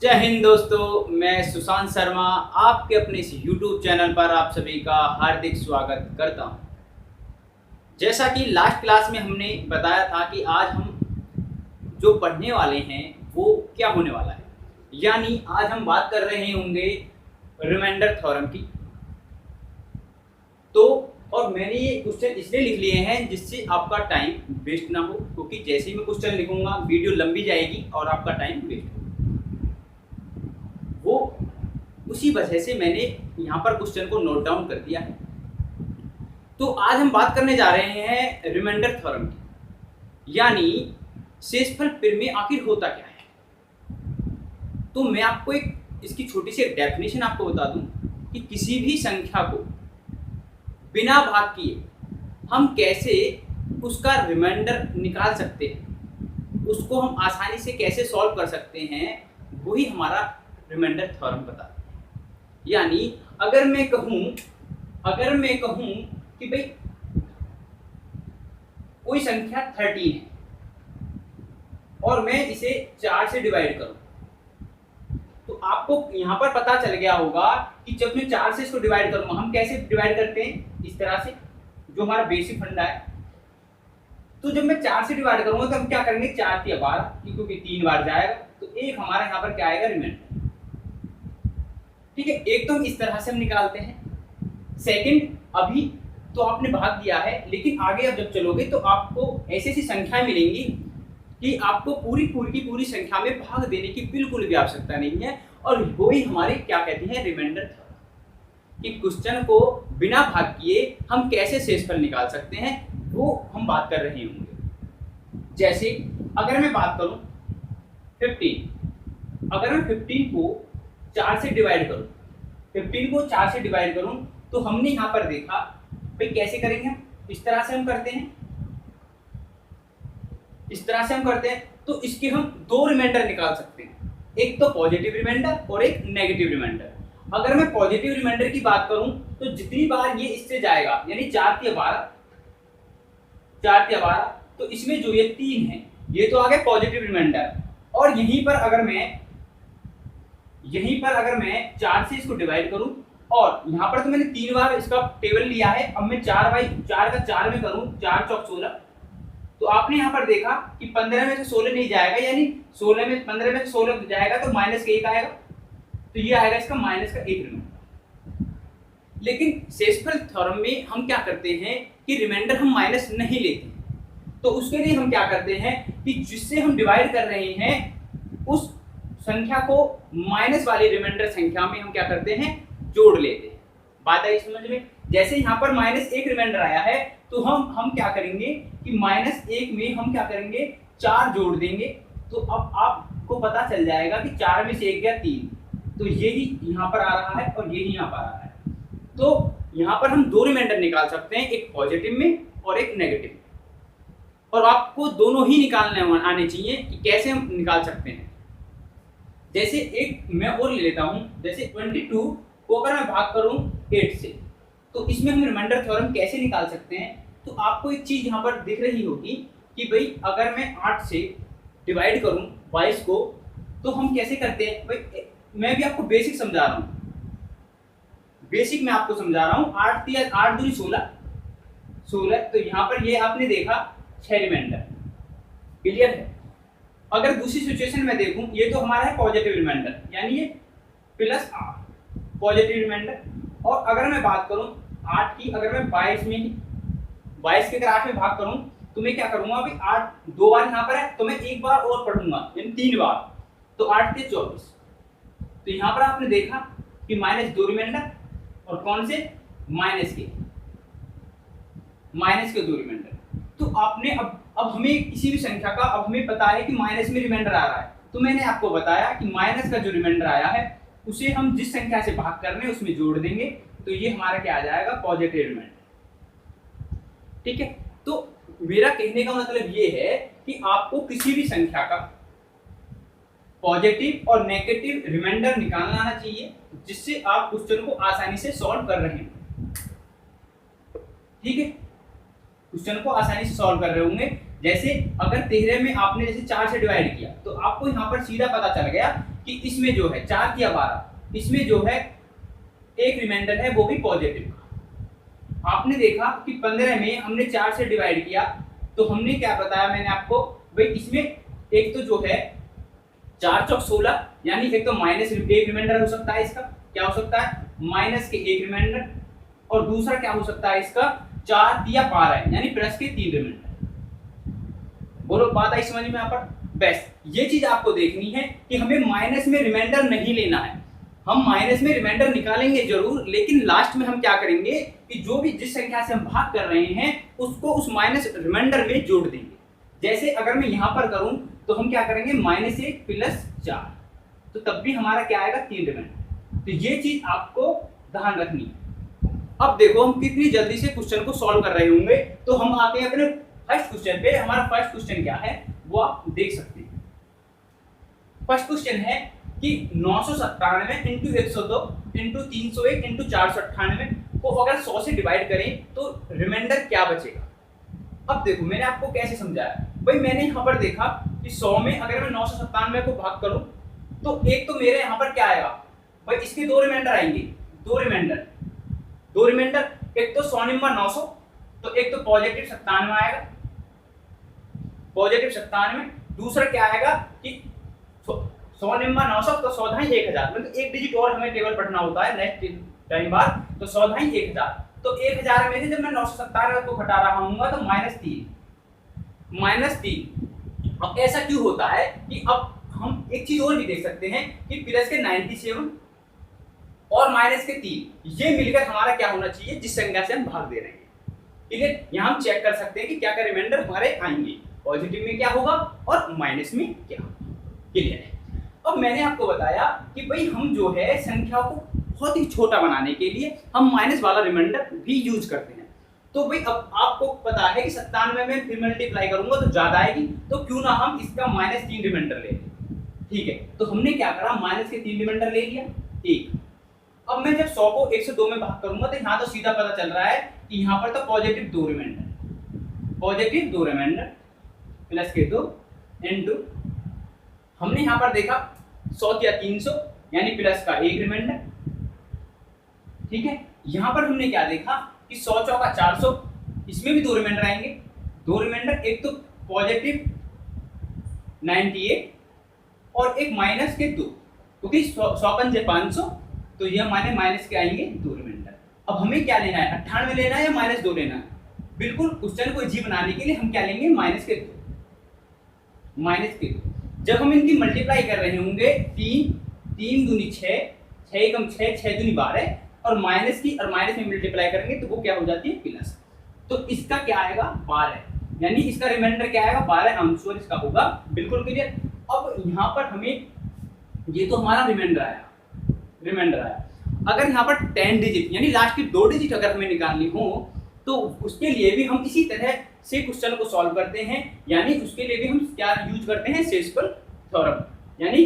जय हिंद दोस्तों, मैं सुशांत शर्मा आपके अपने इस YouTube चैनल पर आप सभी का हार्दिक स्वागत करता हूं। जैसा कि लास्ट क्लास में हमने बताया था कि आज हम जो पढ़ने वाले हैं वो क्या होने वाला है, यानी आज हम बात कर रहे होंगे रिमाइंडर थ्योरम की। तो और मैंने ये क्वेश्चन इसलिए लिख लिए हैं जिससे आपका टाइम वेस्ट ना हो, क्योंकि जैसे ही मैं क्वेश्चन लिखूंगा वीडियो लंबी जाएगी और आपका टाइम वेस्ट होगा। वो उसी वजह से मैंने यहाँ पर क्वेश्चन को नोट डाउन कर दिया है। तो आज हम बात करने जा रहे हैं रिमाइंडर थ्योरम की, यानी शेषफल प्रमेय आखिर होता क्या है। तो मैं आपको इसकी छोटी सी डेफिनेशन आपको बता दूं कि किसी भी संख्या को बिना भाग किए हम कैसे उसका रिमाइंडर निकाल सकते हैं, उसको हम आसानी से कैसे सॉल्व कर सकते हैं, वही हमारा रिमाइंडर थ्योरम बताता है। यानी अगर मैं कहूं कि भाई कोई संख्या 13 है और मैं इसे 4 से डिवाइड करूं, तो आपको यहां पर पता चल गया होगा कि जब मैं 4 से इसको डिवाइड करूंगा, हम कैसे डिवाइड करते हैं, इस तरह से, जो हमारा बेसिक फंडा है। तो जब मैं 4 से डिवाइड करूंगा तो हम क्या करेंगे, 4 × 12, क्योंकि 3 बार जाएगा तो एक हमारा यहाँ पर क्या आएगा, रिमाइंडर। ठीक है, एक तो हम इस तरह से हम निकालते हैं। सेकंड, अभी तो आपने भाग दिया है, लेकिन आगे अब जब चलोगे तो आपको ऐसी ऐसी संख्याएं मिलेंगी कि आपको पूरी की पूरी संख्या में भाग देने की बिल्कुल भी आवश्यकता नहीं है। और वही हमारे क्या कहते हैं, रिमाइंडर थ्योरम, कि क्वेश्चन को बिना भाग किए हम कैसे शेषफल निकाल सकते हैं, वो हम बात कर रहे होंगे। जैसे अगर मैं बात करूं 15, अगर मैं 15 को 4 से डिवाइड करूं, 15 को 4 से डिवाइड करूं, तो हमने यहां पर देखा भाई कैसे करेंगे, हम इस तरह से हम करते हैं, इस तरह से हम करते हैं। तो इसके हम दो रिमाइंडर निकाल सकते हैं, एक तो पॉजिटिव रिमाइंडर और एक नेगेटिव रिमाइंडर। अगर मैं पॉजिटिव रिमाइंडर की बात करूं तो जितनी बार ये इससे जाएगा, यानी 4 × 12, तो इसमें जो ये 3 है ये तो आ गया पॉजिटिव रिमाइंडर। और यहीं पर अगर मैं 4 से इसको डिवाइड करूं, और यहां पर तो मैंने 3 बार इसका टेबल लिया है, अब मैं 4 का 4 में करूं, 4 × 4 = 16, तो आपने यहां पर देखा कि 15 में से 16 नहीं जाएगा, यानी 15 में से 16 जाएगा तो -1 आएगा, तो ये आएगा इसका -1 रिमाइंडर। लेकिन शेषफल थ्योरम में हम क्या करते हैं कि रिमाइंडर हम माइनस नहीं लेते, तो उसके लिए हम क्या करते हैं कि जिससे हम डिवाइड कर रहे हैं उस संख्या को माइनस वाली रिमाइंडर संख्या में हम क्या करते हैं, जोड़ लेते हैं। बात आई समझ में। जैसे यहाँ पर -1 रिमाइंडर आया है, तो हम क्या करेंगे कि -1 में हम क्या करेंगे, 4 जोड़ देंगे। तो अब आपको पता चल जाएगा कि 4 में से 1 गया 3, तो यही यहाँ पर आ रहा है और यही यहाँ पर आ रहा है। तो यहाँ पर हम दो रिमाइंडर निकाल सकते हैं, एक पॉजिटिव में और एक नेगेटिव में, और आपको दोनों ही निकालने आने चाहिए कि कैसे हम निकाल सकते हैं। जैसे एक मैं और ले लेता हूं, जैसे 22 को अगर मैं भाग करूं 8 से, तो इसमें हम रिमाइंडर थ्योरम कैसे निकाल सकते हैं। तो आपको एक चीज यहाँ पर दिख रही होगी कि भाई अगर मैं 8 से डिवाइड करूं 22 को, तो हम कैसे करते हैं। भाई मैं भी आपको बेसिक समझा रहा हूँ, बेसिक मैं आपको समझा रहा हूँ। 8 दूनी 16, तो यहाँ पर ये आपने देखा 6 रिमाइंडर, क्लियर है। अगर दूसरी सिचुएशन में देखूं, ये तो हमारा है पॉजिटिव रिमाइंडर, यानी ये प्लस पॉजिटिव रिमाइंडर। और अगर मैं बात करूं 8 की, अगर मैं 22 के अगर 8 में भाग करूं, तो मैं क्या करूंगा, अभी 8 2 बार यहाँ पर है, तो मैं एक बार और पढ़ूंगा, यानी 3 बार, तो 8 × 24। तो यहाँ पर आपने देखा कि -2 रिमाइंडर, और कौन से, माइनस के 2 रिमाइंडर। तो आपने अब हमें किसी भी संख्या का, अब हमें पता है कि माइनस में रिमाइंडर आ रहा है, तो मैंने आपको बताया कि माइनस का जो रिमाइंडर आया है उसे हम जिस संख्या से भाग कर रहे हैं उसमें जोड़ देंगे, तो ये हमारा क्या आ जाएगा, पॉजिटिव रिमाइंडर। ठीक है, तो मेरा कहने का मतलब ये है कि आपको किसी भी संख्या का पॉजिटिव और नेगेटिव रिमाइंडर निकालना आना चाहिए, जिससे आप क्वेश्चन को आसानी से सॉल्व कर रहे हैं। ठीक है, क्वेश्चन को आसानी से सॉल्व कर रहे होंगे। जैसे अगर 13 में आपने जैसे 4 से डिवाइड किया, तो आपको यहाँ पर सीधा पता चल गया कि इसमें जो है 4 या 12, इसमें जो है एक रिमाइंडर है वो भी पॉजिटिव का। आपने देखा कि 15 में हमने 4 से डिवाइड किया तो हमने क्या बताया मैंने आपको, भाई इसमें एक तो जो है 4 चौक 16, यानी एक तो माइनस एक रिमाइंडर हो सकता है, इसका क्या हो सकता है माइनस के एक रिमाइंडर, और दूसरा क्या हो सकता है इसका 4 या 12 यानी प्लस के 3 रिमाइंडर। बोलो बात आई समझ में यहाँ पर? बेस्ट, ये चीज आपको देखनी है कि हमें माइनस में रिमाइंडर नहीं लेना है। हम माइनस में रिमाइंडर निकालेंगे जरूर, लेकिन लास्ट में हम क्या करेंगे कि जो भी जिस संख्या से हम भाग कर रहे हैं उसको उस माइनस रिमाइंडर में जोड़ देंगे। जैसे अगर मैं यहाँ पर करूं तो हम क्या करेंगे -1 प्लस 4, तो तब भी हमारा क्या आएगा 3 रिमाइंडर। तो ये चीज आपको ध्यान रखनी है। अब देखो हम कितनी जल्दी से क्वेश्चन को सॉल्व कर रहे होंगे। तो हम आते हैं अपने फर्स्ट क्वेश्चन पे। हमारा फर्स्ट क्वेश्चन क्या है वो आप देख सकते हैं। फर्स्ट क्वेश्चन है कि 997 इंटू 102 इंटू 301 इंटू 498 को अगर 100 से डिवाइड करें तो रिमाइंडर क्या बचेगा। अब देखो मैंने आपको कैसे समझाया, भाई मैंने यहाँ पर देखा कि 100 में अगर मैं 997 को भाग करूं तो एक तो मेरे यहाँ पर क्या आएगा, भाई इसके 2 रिमाइंडर आएंगे, 2 रिमाइंडर, एक तो 100 निम्मा 900, तो एक तो पॉजिटिव 97 आएगा, पॉजिटिव 97। दूसरा क्या आएगा कि 100 निम्मा 900 तो 100 धाई 1000, मतलब एक डिजिट और हमें टेबल पढ़ना होता है नेक्स्ट टाइम बाद, तो 100 धाई 1000, तो 1000 में से जब मैं 997 को घटा रहा हूँ तो -3। अब ऐसा क्यों होता है कि अब हम एक चीज और भी देख सकते हैं कि प्लस के 97 और माइनस के 3 ये मिलकर हमारा क्या होना चाहिए जिस संख्या से हम भाग दे रहे हैं। ठीक है, यहाँ हम चेक कर सकते हैं कि क्या क्या रिमाइंडर हमारे आएंगे, पॉजिटिव में क्या होगा और माइनस में क्या होगा। क्लियर है। अब मैंने आपको बताया कि भाई हम जो है संख्या को बहुत ही छोटा बनाने के लिए हम माइनस वाला रिमाइंडर भी यूज करते हैं। तो भाई अब आपको पता है कि 97 में फिर मल्टीप्लाई करूंगा तो ज्यादा आएगी, तो क्यों ना हम इसका -3 रिमाइंडर ले लें। ठीक है, तो हमने क्या करा, माइनस के 3 रिमाइंडर ले लिया एक। अब मैं जब 100 को 102 में भाग करूंगा तो यहाँ तो सीधा पता चल रहा है कि यहाँ पर तो पॉजिटिव 2 रिमाइंडर प्लस के 2 इनटू हमने यहाँ पर देखा 100 या 300 यानी प्लस का 1 रिमाइंडर। ठीक है, यहाँ पर हमने क्या देखा कि 100 चौका 400, इसमें भी 2 रिमाइंडर आएंगे, 2 रिमाइंडर, एक तो पॉजिटिव 98 और एक माइनस के 2, क्योंकि 100 पंजे 500, तो यह माने माइनस के आएंगे 2 रिमाइंडर। अब हमें क्या लेना है, 98 लेना है या -2 लेना है। बिल्कुल क्वेश्चन को इजी बनाने के लिए हम क्या लेंगे, -2। जब हम इनकी मल्टीप्लाई कर रहे होंगे 3 दूनी 6, 6 एकम 6, 6 दूनी 12, और माइनस की और माइनस में मल्टीप्लाई करेंगे तो वो क्या हो जाती है प्लस। तो इसका क्या आएगा 12, यानी इसका रिमाइंडर क्या आएगा 12 आंसर इसका होगा। बिल्कुल क्लियर। अब यहाँ पर हमें ये तो हमारा रिमाइंडर आया। अगर यहाँ पर 10 डिजिट यानी लास्ट की 2 डिजिट अगर हमें निकालनी हो तो उसके लिए भी हम इसी तरह से क्वेश्चन को सॉल्व करते हैं, यानी उसके लिए भी हम क्या यूज करते हैं, सेस्पल थ्योरम, यानी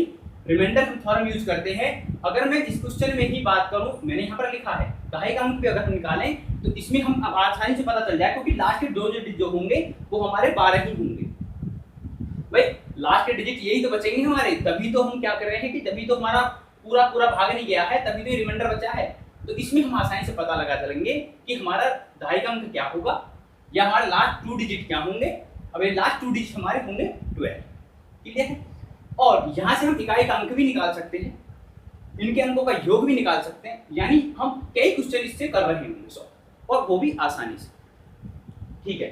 रिमाइंडर थ्योरम यूज करते हैं। अगर मैं इस क्वेश्चन में ही बात करूं, मैंने यहाँ पर लिखा है दहाई का अंक पे अगर हम निकालें तो इसमें हम आसानी से पता चल जाए, क्योंकि लास्ट के 2 डिजिट जो होंगे वो हमारे 12 ही होंगे। भाई लास्ट के डिजिट यही तो बचेंगे हमारे, तभी तो हम क्या कर रहे हैं कि तभी तो हमारा पूरा भाग नहीं गया है, तभी तो रिमाइंडर बचा है। तो इसमें हम आसानी से पता लगा चलेंगे कि हमारा दहाई का अंक क्या होगा या हमारे लास्ट 2 डिजिट क्या होंगे। अब ये लास्ट 2 डिजिट हमारे होंगे 12। क्लियर है। और यहाँ से हम इकाई का अंक भी निकाल सकते हैं, इनके अंकों का योग भी निकाल सकते हैं, यानी हम कई क्वेश्चन इससे कर रहे होंगे और वो भी आसानी से। ठीक है,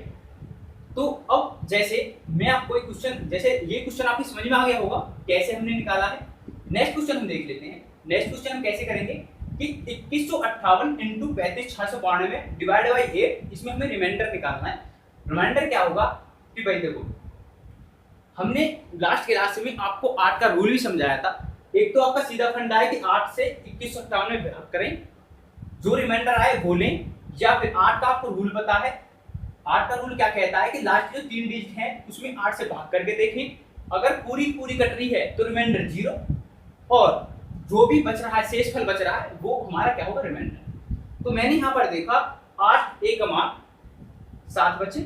तो अब जैसे मैं आपको एक क्वेश्चन, जैसे ये क्वेश्चन आपकी समझ में आ गया होगा कैसे हमने निकाला है। नेक्स्ट क्वेश्चन हम देख लेते हैं। नेक्स्ट क्वेश्चन हम कैसे करेंगे कि 2158 इंटू 35692 डिवाइड बाई 8, इसमें हमें रिमाइंडर निकालना है। रिमाइंडर क्या होगा कि भाई देखो हमने लास्ट क्लास में आपको 8 का रूल भी समझाया था। एक तो आपका सीधा फंडा है कि 8 से 2158 में भाग करें, जो रिमाइंडर आए वो लें, या फिर 8 का आपको रूल पता है। 8 का रूल क्या कहता है कि लास्ट जो 3 डिजिट है उसमें 8 से भाग करके देखें, अगर पूरी कट रही है तो रिमाइंडर 0, और जो भी बच रहा है शेषफल बच रहा है वो हमारा क्या होगा, रिमाइंडर। तो मैंने यहाँ पर देखा 8 1 7 बचे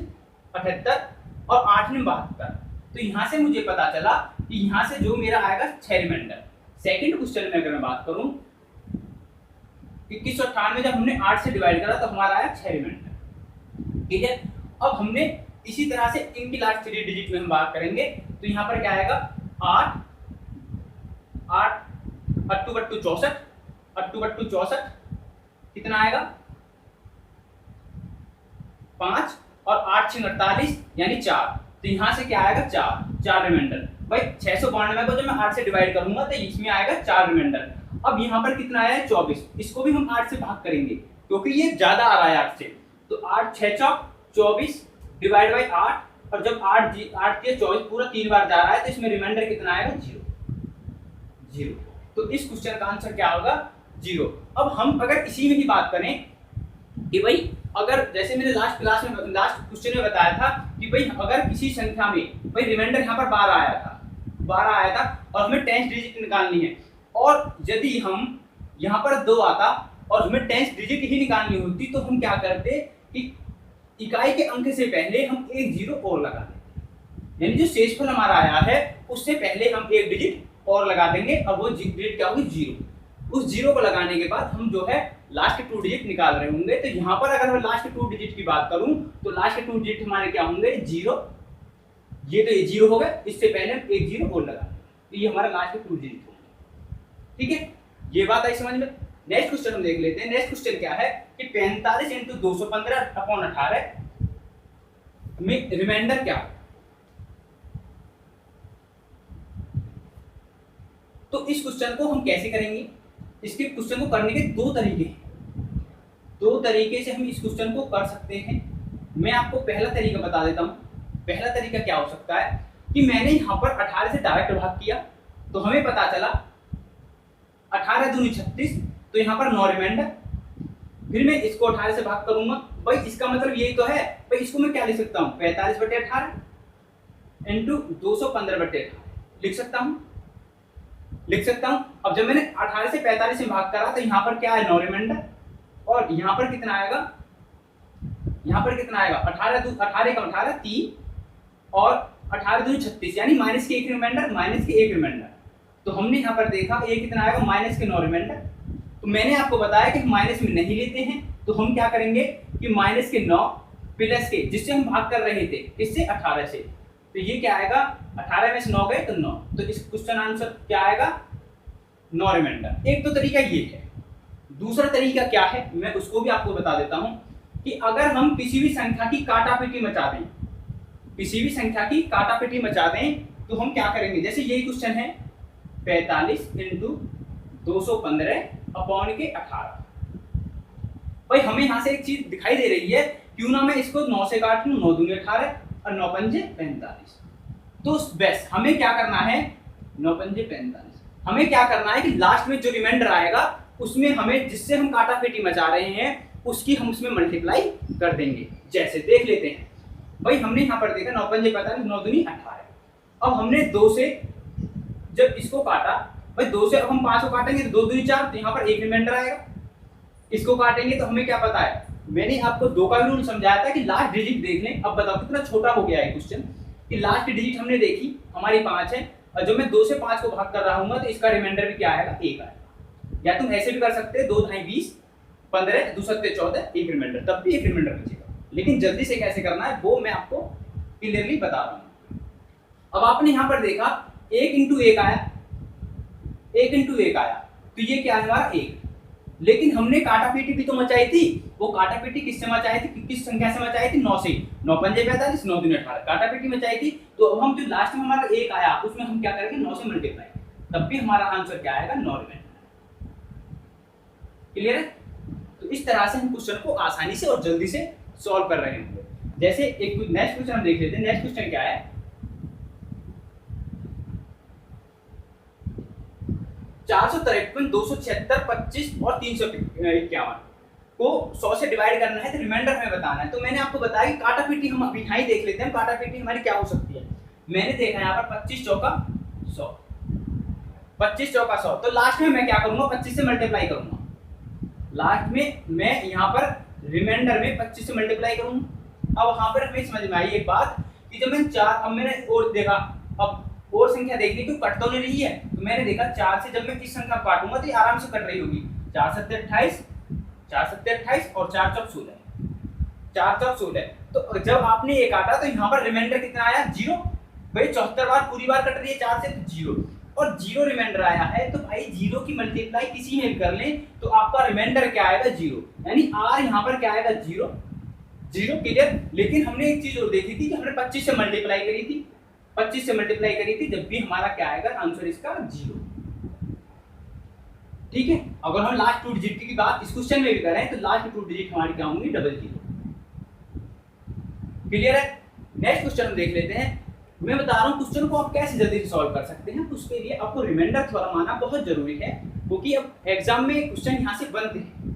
78 और 8 ने 72, तो यहाँ से मुझे पता चला कि यहाँ से जो मेरा आएगा 6 रिमाइंडर, सेकंड क्वेश्चन में अगर मैं बात करूं, 2198 जब हमने 8 से डिवाइड करा तो हमारा आया 6 रिमाइंडर। ठीक है, अब हमने इसी तरह से इनकी लास्ट 3 डिजिट में हम बात करेंगे, तो यहाँ पर क्या आएगा 8 8 8 64 8 64 कितना आएगा 5 और 8 6 48 यानी 4, तो यहाँ से क्या आएगा 4 रिमाइंडर। भाई 692 को जब मैं 8 से डिवाइड करूंगा तो इसमें आएगा 4 रिमाइंडर। अब यहाँ पर कितना आया है 24, इसको भी हम 8 से भाग करेंगे क्योंकि ये ज्यादा आ रहा है 8 से, तो 8 6 चौक 24 डिवाइड बाई 8, और जब 8 के 24 पूरा 3 बार जा रहा है तो इसमें रिमाइंडर कितना आएगा 0। तो इस क्वेश्चन का आंसर क्या होगा 0। अब हम अगर इसी में ही बात करें कि भाई अगर जैसे मैंने लास्ट क्वेश्चन में बताया था कि भाई अगर किसी संख्या में भाई रिमाइंडर यहाँ पर 12 आया था और हमें 10 डिजिट निकालनी है, और यदि हम यहाँ पर 2 आता और हमें 10 डिजिट ही निकालनी होती तो हम क्या करते कि इकाई के अंक से पहले हम एक 0 और लगा देंगे, यानी जो शेषफल हमारा आया है उससे पहले हम एक डिजिट और लगा देंगे और वो डिजिट क्या होगी 0। उस 0 को लगाने के बाद हम जो है लास्ट 2 डिजिट निकाल रहे होंगे। तो यहाँ पर अगर मैं लास्ट 2 डिजिट की बात करूं तो लास्ट 2 डिजिट हमारे क्या होंगे 0, ये तो ये 0 हो गए, इससे पहले हम एक 0 और लगा देंगे, तो ये हमारा लास्ट 2 डिजिट होंगे। ठीक है, ये बात आई समझ में। नेक्स्ट क्वेश्चन हम देख लेते हैं। नेक्स्ट क्वेश्चन क्या है कि 45 × 215/18 में रिमाइंडर क्या है। तो इस क्वेश्चन को हम कैसे करेंगे, इसके क्वेश्चन को करने के 2 तरीके हैं, 2 तरीके से हम इस क्वेश्चन को कर सकते हैं। मैं आपको पहला तरीका बता देता हूं। पहला तरीका क्या हो सकता है कि मैंने यहाँ पर 18 से डायरेक्ट भाग किया तो हमें पता चला 18 दूनी 36, तो यहाँ पर 9 रिमाइंडर। फिर मैं इसको 18 से भाग करूंगा, भाई इसका मतलब यही तो है, भाई इसको मैं क्या लिख सकता हूँ 45/18 इंटू 215/18 लिख सकता हूँ। अब जब मैंने 18 से 45 में भाग करा तो यहाँ पर क्या है 9 रिमाइंडर, और यहाँ पर कितना आएगा 18 का 18 3 और 18 दूनी 36 यानी माइनस के 1 रिमाइंडर। तो हमने यहाँ पर देखा ये कितना आएगा माइनस के 9 रिमाइंडर। तो मैंने आपको बताया कि माइनस में नहीं लेते हैं, तो हम क्या करेंगे कि माइनस के 9 प्लस के जिससे हम भाग कर रहे थे इससे 18 से, तो ये क्या आएगा 18 में से 9 गए तो 9, तो इस क्वेश्चन आंसर क्या आएगा 9 रिमाइंडर। एक तो तरीका ये है। दूसरा तरीका क्या है मैं उसको भी आपको बता देता हूं कि अगर हम किसी भी संख्या की काटापीटी मचा दें तो हम क्या करेंगे, जैसे यही क्वेश्चन है 45 × 215/18। भाई हमें यहां से एक चीज दिखाई दे रही है, क्यों ना मैं इसको 9 से काट लूं, 9 दूनी 18 और 9 पंजे 45। तो बेस्ट हमें क्या करना है 9 पंजे 45, हमें क्या करना है कि लास्ट में जो रिमाइंडर आएगा उसमें हमें जिससे हम काटापीटी मचा रहे हैं उसकी हम उसमें मल्टीप्लाई कर देंगे। जैसे देख लेते हैं, भाई हमने यहाँ पर देखा 9 पंजे 45 9 दूनी 18। अब हमने 2 से जब इसको काटा, भाई 2 से अब हम 5 को काटेंगे तो 2 दूनी 4, तो यहाँ पर एक रिमाइंडर आएगा। इसको काटेंगे तो हमें क्या पता है, मैंने आपको 2 का भी रूल समझाया था कि लास्ट डिजिट देख लें। अब बताओ कितना छोटा हो गया है क्वेश्चन कि लास्ट डिजिट हमने देखी हमारी 5 है, और जब मैं 2 से 5 को भाग कर रहा हूँ तो इसका रिमाइंडर भी क्या आएगा 1 आएगा। या तुम ऐसे भी कर सकते हैं 2 ढाई 20 15 2 7 14 एक रिमाइंडर, तब भी एक रिमाइंडर बचेगा। लेकिन जल्दी से कैसे करना है वो मैं आपको क्लियरली बता रहा हूँ। अब आपने यहाँ पर देखा 1 × 1 आया, 1 × 1 आया, तो ये क्या है हमारा 1। लेकिन हमने काटापीटी भी तो मचाई थी, वो काटापीटी किससे मचाई थी, किस संख्या से मचाई थी 9 से। 9 पंजे 45 9 दूनी 18 काटापीटी मचाई थी। तो अब हम जो लास्ट में हमारा 1 आया उसमें हम क्या करेंगे 9 से मल्टीप्लाई, तब भी हमारा आंसर क्या आएगा 9 रिमाइंडर। क्लियर है। तो इस तरह से हम क्वेश्चन को आसानी से और जल्दी से सॉल्व कर रहे हैं। जैसे एक नेक्स्ट क्वेश्चन हम देख लेते हैं। नेक्स्ट क्वेश्चन क्या है 453 276 25 और 351 को 100 से डिवाइड करना है तो रिमाइंडर हमें बताना है। तो मैंने आपको बताया कि काटापीटी हम अभी यहाँ ही देख लेते हैं, काटापीटी हमारी क्या हो सकती है। मैंने देखा यहाँ पर 25 चौका 100, 25 चौका 100, तो लास्ट में मैं क्या करूंगा 25 से मल्टीप्लाई करूंगा। लास्ट में मैं यहाँ पर रिमाइंडर में 25 से मल्टीप्लाई करूंगा। अब वहां पर हमें समझ में आई एक बात कि जब मैंने 4 अब मैंने और देखा, अब और संख्या देखनी कि कट तो नहीं है, तो मैंने देखा 4 से जब मैं इस संख्या को काटूंगा तो ये आराम से कट रही होगी। 4 7 28, 4 7 28 और 4 चौक 16, 4 चौक 16। तो जब आपने ये काटा तो यहाँ पर रिमाइंडर कितना आया? 0। भाई 74 बार पूरी बार कट रही है 4 से, तो 0 और 0 रिमाइंडर आया है। तो भाई 0 की मल्टीप्लाई किसी में कर लें तो आपका रिमाइंडर क्या आएगा? 0। यानी r यहाँ पर क्या आएगा? 0। 0 क्लियर। लेकिन हमने एक चीज और देखी थी कि हमने 25 से मल्टीप्लाई करी थी, 25 से मल्टीप्लाई करी थी, जब भी हमारा क्या आएगा आंसर इसका? 0। ठीक है। अगर हम लास्ट 2 डिजिट की बात इस क्वेश्चन में भी करें तो लास्ट 2 डिजिट हमारी क्या होंगी? डबल 0। क्लियर है। नेक्स्ट क्वेश्चन हम देख लेते हैं। मैं बता रहा हूं क्वेश्चन को आप कैसे जल्दी से सॉल्व कर सकते हैं। तो उसके लिए आपको रिमाइंडर थ्योरम आना बहुत जरूरी है, क्योंकि अब एग्जाम में क्वेश्चन यहां से बनते हैं।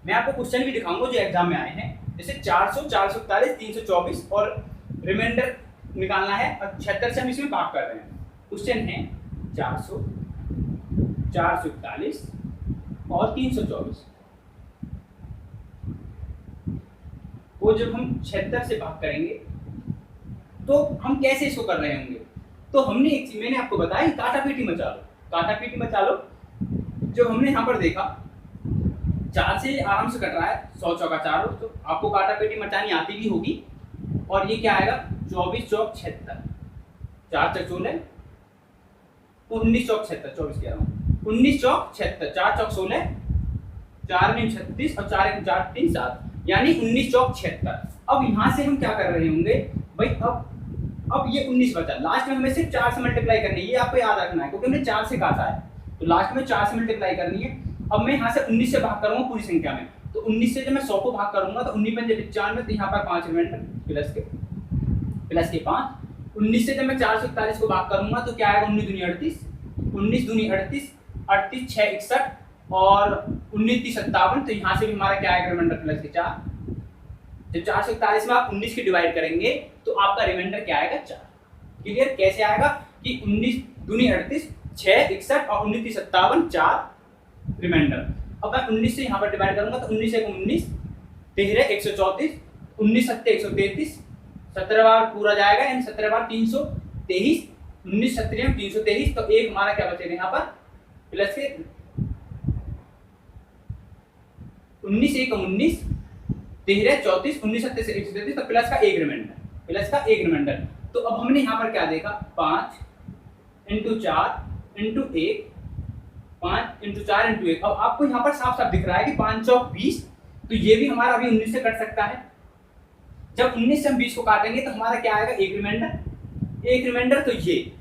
मैं आपको क्वेश्चन भी दिखाऊंगा जो एग्जाम में आए हैं, जैसे 400, 441, 324 और रिमाइंडर निकालना है और 76 से हम इसमें भाग कर रहे हैं। क्वेश्चन है 400, 441 और 324 वो जब हम 76 से भाग करेंगे तो हम कैसे इसको कर रहे होंगे? तो हमने एक चीज मैंने आपको बताया, काटा पीटी मचा लो, काटा पीटी मचा लो। जब हमने यहाँ पर देखा 4 से आराम से कट रहा है, 100 चौका 4 हो, तो आपको काटा पीटी मचानी आती भी होगी। और ये क्या आएगा? 24 चौक 76, 4 चौक 16, 19 चौक 76, 24 कह रहा हूँ, 19 चौक 76, 4 चौक 16, 4 में 36 और 4 1 4 3 7, यानी 19 चौक 76। अब यहाँ से हम क्या कर रहे होंगे भाई? अब ये 19 बचा, लास्ट में हमें सिर्फ 4 से मल्टीप्लाई करनी है, ये आपको याद रखना है, क्योंकि हमने 4 से काटा है तो लास्ट में 4 से मल्टीप्लाई करनी है। अब मैं यहाँ से 19 से भाग करूंगा पूरी संख्या में, तो 19 से जब मैं 100 को भाग करूंगा तो 19 पंजे 95, तो यहाँ पर 5 रिमाइंडर प्लस के 5। 19 से जब मैं 441 को भाग करूंगा तो क्या आएगा? 19 दूनी 38, 19 दूनी 38, 38 6 61 और 19 30 57, तो यहाँ से भी हमारा क्या आएगा? रिमाइंडर प्लस के 4। जब 441 में आप 19 की डिवाइड करेंगे तो आपका रिमाइंडर क्या आएगा? 4। क्लियर। कैसे आएगा कि 19 दूनी 38, 6 61 और 19 30 57, 4 रिमाइंडर। अब मैं 19 से यहाँ पर डिवाइड करूंगा तो 19 1 19, 13 134, 19 7 133, 17 बार पूरा जाएगा, यानी 17 बार 323, 19 17 323, तो एक हमारा क्या बचेगा यहाँ पर? प्लस के 19 1 19, 13 34, 19 7 133, तो प्लस का 1 रिमाइंडर, प्लस का 1 रिमाइंडर। तो अब हमने यहाँ पर क्या देखा? 5 × 4 × 1, 5 × 4 × 1। अब आपको यहाँ पर साफ साफ दिख रहा है कि 5 चौक 20, तो ये भी हमारा अभी 19 से कट सकता है। जब 19 से हम 20 को काटेंगे तो हमारा क्या आएगा? 1 रिमाइंडर, 1 रिमाइंडर, तो ये।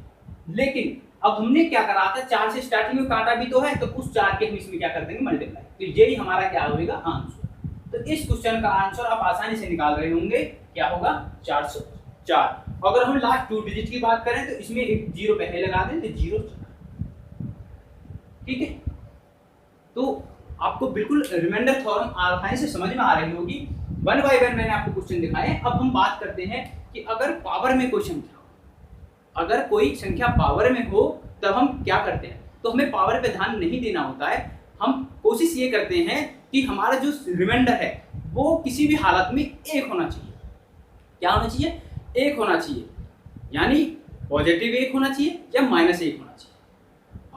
लेकिन अब हमने क्या करा था? 4 से स्टार्टिंग में काटा भी तो है, तो उस 4 के हम इसमें क्या कर देंगे? मल्टीप्लाई। तो यही हमारा क्या होगा? आंसर। तो इस क्वेश्चन का आंसर आप आसानी से निकाल रहे होंगे, क्या होगा? 404। अगर हम लास्ट 2 डिजिट की बात करें तो इसमें एक 0 पहले लगा दें, तो 0। ठीक है। तो आपको बिल्कुल रिमाइंडर थ्योरम आसानी से समझ में आ रही होगी। 1 बाय 1 मैंने आपको क्वेश्चन दिखाए। अब हम बात करते हैं कि अगर पावर में कोई संख्या हो, अगर कोई संख्या पावर में हो तब हम क्या करते हैं? तो हमें पावर पे ध्यान नहीं देना होता है। हम कोशिश ये करते हैं कि हमारा जो रिमाइंडर है वो किसी भी हालत में 1 होना चाहिए। क्या होना चाहिए? 1 होना चाहिए, यानी पॉजिटिव 1 होना चाहिए या -1 होना चाहिए।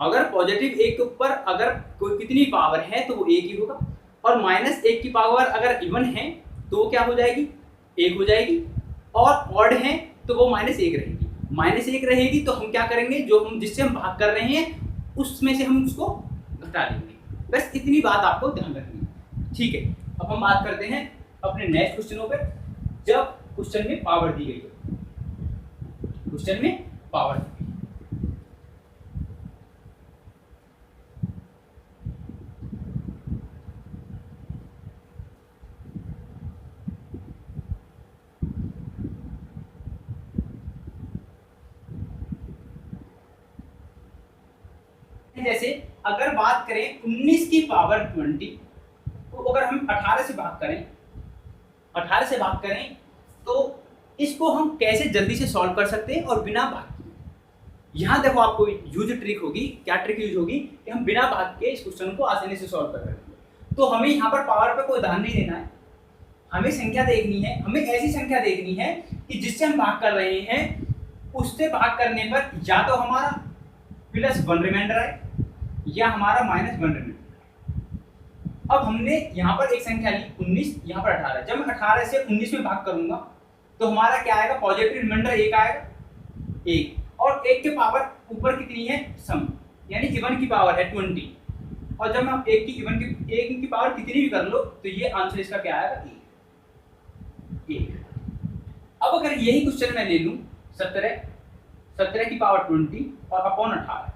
अगर पॉजिटिव 1 के ऊपर अगर कोई कितनी पावर है तो वो 1 ही होगा, और -1 की पावर अगर इवन है तो वो क्या हो जाएगी? 1 हो जाएगी, और ऑड है तो वो -1 रहेगी। -1 रहेगी तो हम क्या करेंगे? जो हम जिससे हम भाग कर रहे हैं उसमें से हम उसको घटा देंगे। बस इतनी बात आपको ध्यान रखनी है। ठीक है। अब हम बात करते हैं अपने नेक्स्ट क्वेश्चनों पर। जब क्वेश्चन में पावर दी गई हो, क्वेश्चन में पावर दी गई, जैसे अगर बात करें 19 की पावर 20, तो अगर हम 18 से भाग करें, 18 से भाग करें तो इसको हम कैसे जल्दी से सॉल्व कर सकते हैं और बिना भाग के। यहाँ देखो आपको यूज ट्रिक होगी। क्या ट्रिक यूज होगी? कि हम बिना भाग के इस क्वेश्चन को आसानी से सॉल्व कर रहे हैं। तो हमें यहाँ पर पावर पे कोई ध्यान नहीं देना है, हमें संख्या देखनी है। हमें ऐसी संख्या देखनी है कि जिससे हम भाग कर रहे हैं उससे भाग करने पर या तो हमारा +1 रिमाइंडर आए या हमारा -1 रिमाइंडर। अब हमने यहाँ पर एक संख्या ली 19, यहाँ पर 18। जब मैं 18 से 19 में भाग करूंगा तो हमारा क्या आएगा, पॉजिटिव रिमाइंडर 1 आएगा, 1, और 1 के पावर ऊपर कितनी है, सम, यानी इवन की पावर है 20। और जब मैं 1 की पावर कितनी भी कर लो तो ये आंसर इसका क्या आएगा, 1। अब अगर यही क्वेश्चन मैं ले लूं 17 की पावर 20 और अपॉन 18,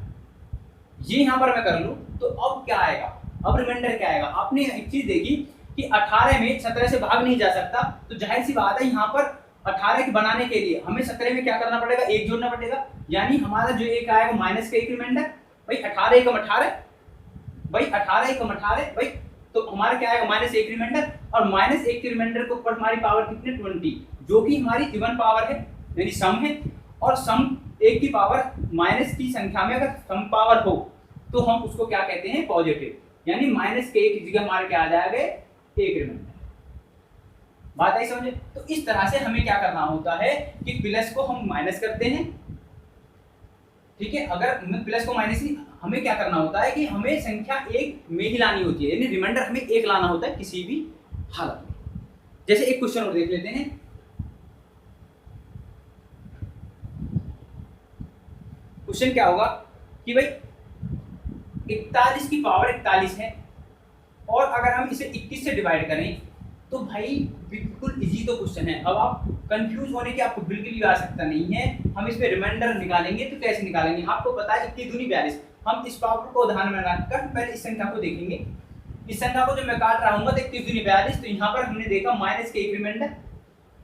ये यहाँ पर मैं कर लूं तो अब क्या आएगा, अब रिमाइंडर क्या आएगा। आपने एक चीज देखी कि 18 में 17 से भाग नहीं जा सकता, तो जाहिर सी बात है यहाँ पर 18 के बनाने के लिए हमें 17 में क्या करना पड़ेगा, 1 जोड़ना पड़ेगा, यानी हमारा जो 1 आएगा माइनस का 1 रिमाइंडर। भाई 18 एकम 18, भाई 18 एकम 18, भाई तो हमारा क्या आएगा, -1 रिमाइंडर, और -1 के रिमाइंडर के ऊपर हमारी पावर कितनी, 20, जो कि हमारी इवन पावर है यानी सम है। और सम 1 की पावर माइनस की संख्या में अगर सम पावर हो तो हम उसको क्या कहते हैं, पॉजिटिव, यानी -1 की जगह हमारा क्या आ जाएगा, 1 रिमाइंडर। बात आई समझे। तो इस तरह से हमें क्या करना होता है कि प्लस को हम माइनस करते हैं, ठीक है। अगर प्लस को माइनस नहीं, हमें क्या करना होता है कि हमें संख्या 1 में ही लानी होती है, यानी रिमाइंडर हमें 1 लाना होता है किसी भी हालत में। जैसे एक क्वेश्चन और देख लेते हैं। क्वेश्चन क्या होगा कि भाई 41 की पावर 41 है, और अगर हम इसे 21 से डिवाइड करें तो भाई बिल्कुल इजी तो क्वेश्चन है। अब आप कंफ्यूज होने की आपको बिल्कुल भी आवश्यकता नहीं है। हम इसमें रिमाइंडर निकालेंगे तो कैसे निकालेंगे, आपको पता है 21 दूनी 42। हम इस पावर को ध्यान में रखकर पहले इस संख्या को देखेंगे। इस संख्या को जब मैं काट रहा हूँ तो 21 दूनी 42, तो यहाँ पर हमने देखा माइनस के 1 रिमाइंडर,